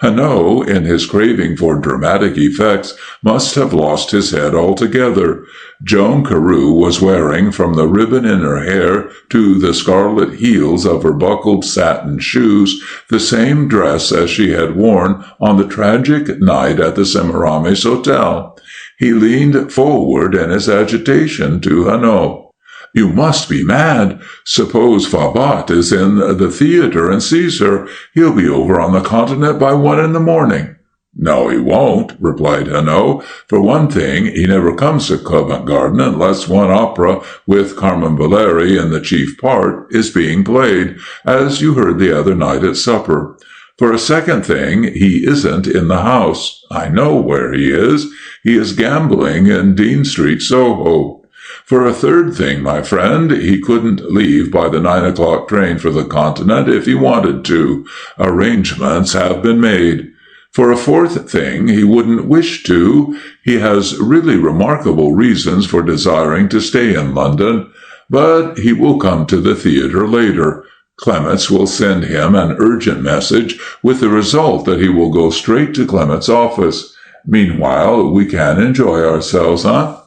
Speaker 1: a.e.w., in his craving for dramatic effects, must have lost his head altogether. Joan Carew was wearing, from the ribbon in her hair to the scarlet heels of her buckled satin shoes, the same dress as she had worn on the tragic night at the Semiramis Hotel. He leaned forward in his agitation to a.e.w. "You must be mad. Suppose Fabat is in the theater and sees her. He'll be over on the continent by 1 in the morning." "No, he won't," replied a.e.w. "For one thing, he never comes to Covent Garden unless one opera, with Carmen Valeri in the chief part, is being played, as you heard the other night at supper. For a second thing, he isn't in the house. I know where he is. He is gambling in Dean Street, Soho. For a third thing, my friend, he couldn't leave by the 9 o'clock train for the continent if he wanted to. Arrangements have been made. For a fourth thing, he wouldn't wish to. He has really remarkable reasons for desiring to stay in London. But he will come to the theatre later. Clements will send him an urgent message, with the result that he will go straight to Clement's office. Meanwhile, we can enjoy ourselves, huh?"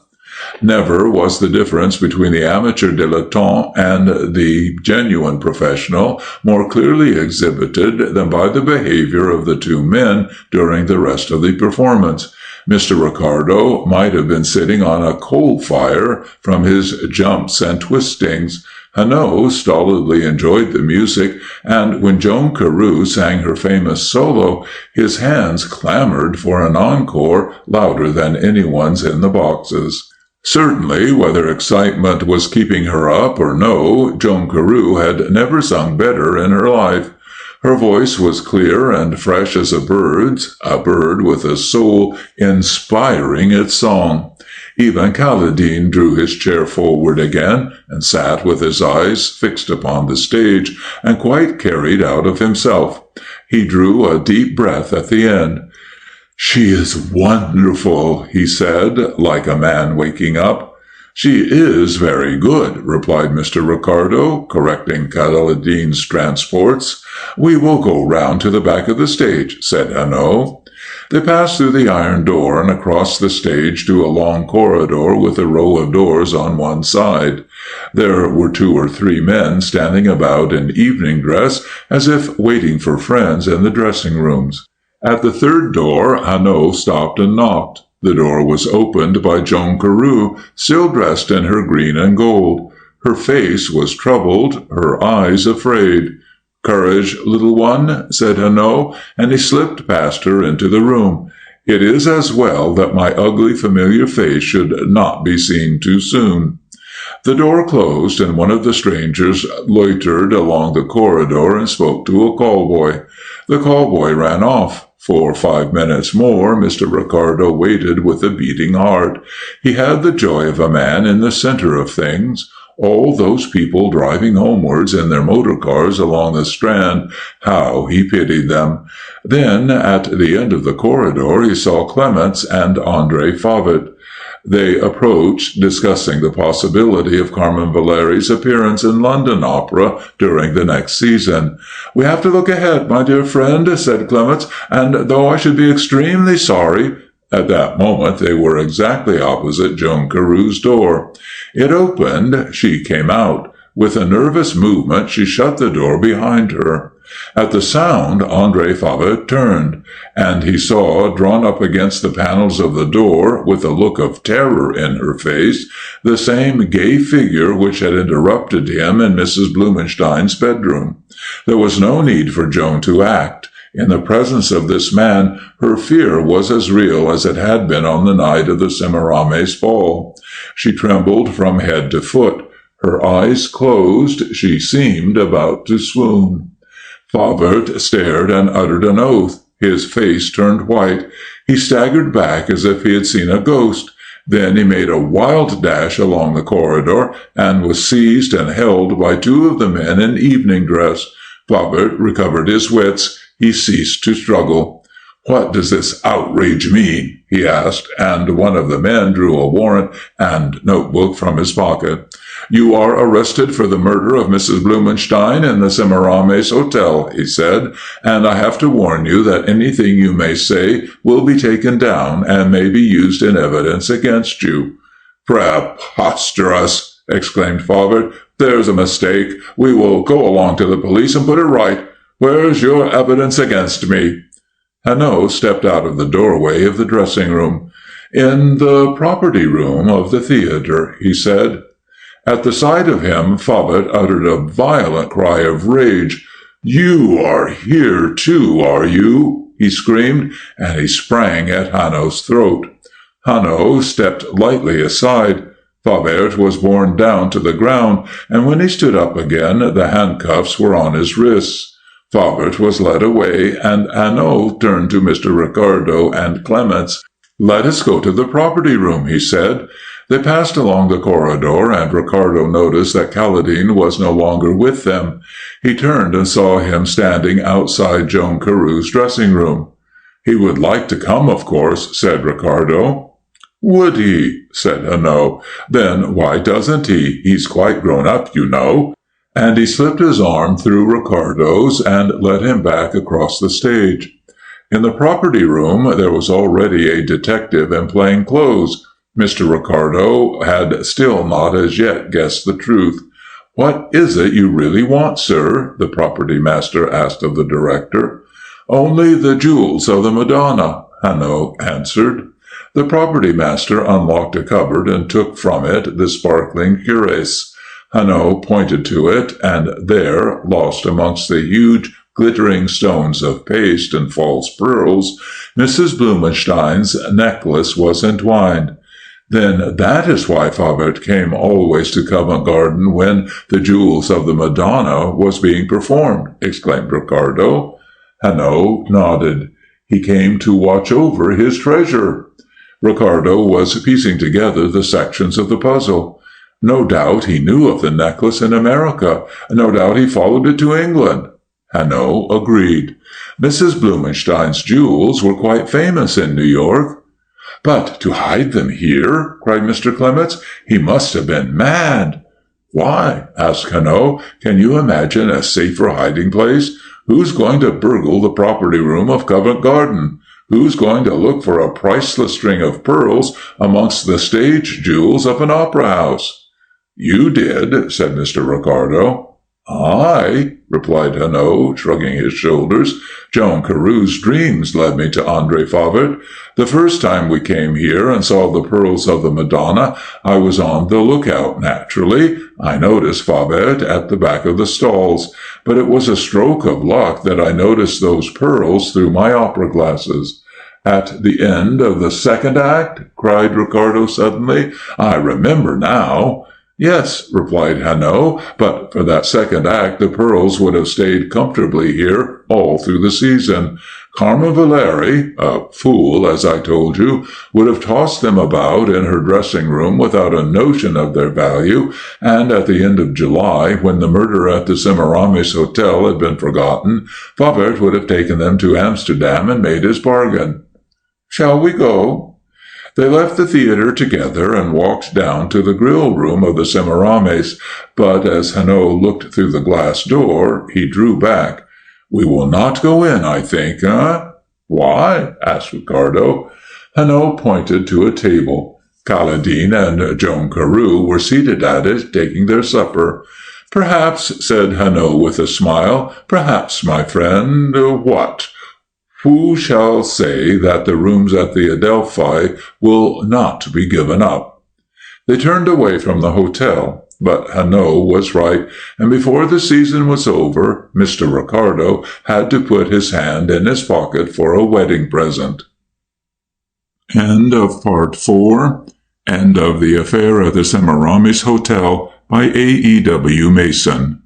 Speaker 1: Never was the difference between the amateur dilettante and the genuine professional more clearly exhibited than by the behavior of the two men during the rest of the performance. Mr. Ricardo might have been sitting on a coal fire from his jumps and twistings. a.e.w. stolidly enjoyed the music, and when Joan Carew sang her famous solo, his hands clamored for an encore louder than anyone's in the boxes. Certainly, whether excitement was keeping her up or no, Joan Carew had never sung better in her life. Her voice was clear and fresh as a bird with a soul inspiring its song. Even Kaledin drew his chair forward again, and sat with his eyes fixed upon the stage, and quite carried out of himself. He drew a deep breath at the end. "She is wonderful," he said, like a man waking up. "She is very good," replied Mr. Ricardo, correcting Kaledin's transports. "We will go round to the back of the stage," said a.e.w. They passed through the iron door and across the stage to a long corridor with a row of doors on one side. There were 2 or 3 men standing about in evening dress, as if waiting for friends in the dressing rooms. At the third door, a.e.w. stopped and knocked. The door was opened by Joan Carew, still dressed in her green and gold. Her face was troubled, her eyes afraid. "Courage, little one," said a.e.w., and he slipped past her into the room. "It is as well that my ugly familiar face should not be seen too soon." The door closed, and one of the strangers loitered along the corridor and spoke to a call-boy. The call-boy ran off. For 5 minutes more, Mr. Ricardo waited with a beating heart. He had the joy of a man in the center of things. All those people driving homewards in their motor cars along the Strand, how he pitied them. Then, at the end of the corridor, he saw Clements and André Favet. They approached, discussing the possibility of Carmen Valeri's appearance in London Opera during the next season. "We have to look ahead, my dear friend," said Clements, "and though I should be extremely sorry—" At that moment they were exactly opposite Joan Carew's door. It opened. She came out. With a nervous movement she shut the door behind her. At the sound, André Favet turned, and he saw, drawn up against the panels of the door, with a look of terror in her face, the same gay figure which had interrupted him in Mrs. Blumenstein's bedroom. There was no need for Joan to act. In the presence of this man, her fear was as real as it had been on the night of the Semiramis ball. She trembled from head to foot. Her eyes closed. She seemed about to swoon. Favet stared and uttered an oath. His face turned white. He staggered back as if he had seen a ghost. Then he made a wild dash along the corridor and was seized and held by two of the men in evening dress. Favet recovered his wits. He ceased to struggle. "What does this outrage mean?" he asked, and one of the men drew a warrant and notebook from his pocket. "You are arrested for the murder of Mrs. Blumenstein in the Semiramis Hotel," he said, "and I have to warn you that anything you may say will be taken down and may be used in evidence against you." "Preposterous!" exclaimed Favet. "There's a mistake. We will go along to the police and put it right. Where's your evidence against me?" Hanaud stepped out of the doorway of the dressing-room. "In the property room of the theatre," he said. At the sight of him, Favet uttered a violent cry of rage. "You are here too, are you?" he screamed, and he sprang at Hanaud's throat. Hanaud stepped lightly aside. Favet was borne down to the ground, and when he stood up again, the handcuffs were on his wrists. Favet was led away, and Hanaud turned to Mr. Ricardo and Clements. "Let us go to the property room," he said. They passed along the corridor, and Ricardo noticed that Caledine was no longer with them. He turned and saw him standing outside Joan Carew's dressing-room. "He would like to come, of course," said Ricardo. "Would he?" said Hanaud. "Then why doesn't he? He's quite grown up, you know." And he slipped his arm through Ricardo's and led him back across the stage. In the property room there was already a detective in plain clothes. Mr. Ricardo had still not as yet guessed the truth. "What is it you really want, sir?" the property master asked of the director. "Only the jewels of the Madonna," Hanaud answered. The property master unlocked a cupboard and took from it the sparkling cuirass. Hanaud pointed to it, and there, lost amongst the huge glittering stones of paste and false pearls, Mrs. Blumenstein's necklace was entwined. "Then that is why Favet came always to Covent Garden when the Jewels of the Madonna was being performed," exclaimed Ricardo. Hanaud nodded. "He came to watch over his treasure." Ricardo was piecing together the sections of the puzzle. "No doubt he knew of the necklace in America. No doubt he followed it to England." Hanaud agreed. "Mrs. Blumenstein's jewels were quite famous in New York." "But to hide them here?" cried Mr. Clements. "He must have been mad." "Why?" asked Hanaud. "Can you imagine a safer hiding place? Who's going to burgle the property room of Covent Garden? Who's going to look for a priceless string of pearls amongst the stage jewels of an opera house?" "You did," said Mr. Ricardo. "I?" replied Hanaud, shrugging his shoulders. "Joan Carew's dreams led me to André Favet. The first time we came here and saw the pearls of the Madonna, I was on the lookout, naturally. I noticed Favet at the back of the stalls, but it was a stroke of luck that I noticed those pearls through my opera glasses." "At the end of the second act?" cried Ricardo suddenly. "I remember now." "Yes," replied Hanaud, "but for that second act the pearls would have stayed comfortably here all through the season. Carmen Valeri, a fool, as I told you, would have tossed them about in her dressing-room without a notion of their value, and at the end of July, when the murder at the Semiramis Hotel had been forgotten, Favet would have taken them to Amsterdam and made his bargain." "Shall we go?" They left the theater together and walked down to the grill room of the Semiramis, but as Hanaud looked through the glass door, he drew back. "We will not go in, I think, eh?" "Why?" asked Ricardo. Hanaud pointed to a table. Caladine and Joan Carew were seated at it, taking their supper. "Perhaps," said Hanaud with a smile, "perhaps, my friend, what? Who shall say that the rooms at the Adelphi will not be given up?" They turned away from the hotel, but Hanaud was right, and before the season was over, Mr. Ricardo had to put his hand in his pocket for a wedding present. End of Part 4. End of The Affair at the Semiramis Hotel by A.E.w. Mason.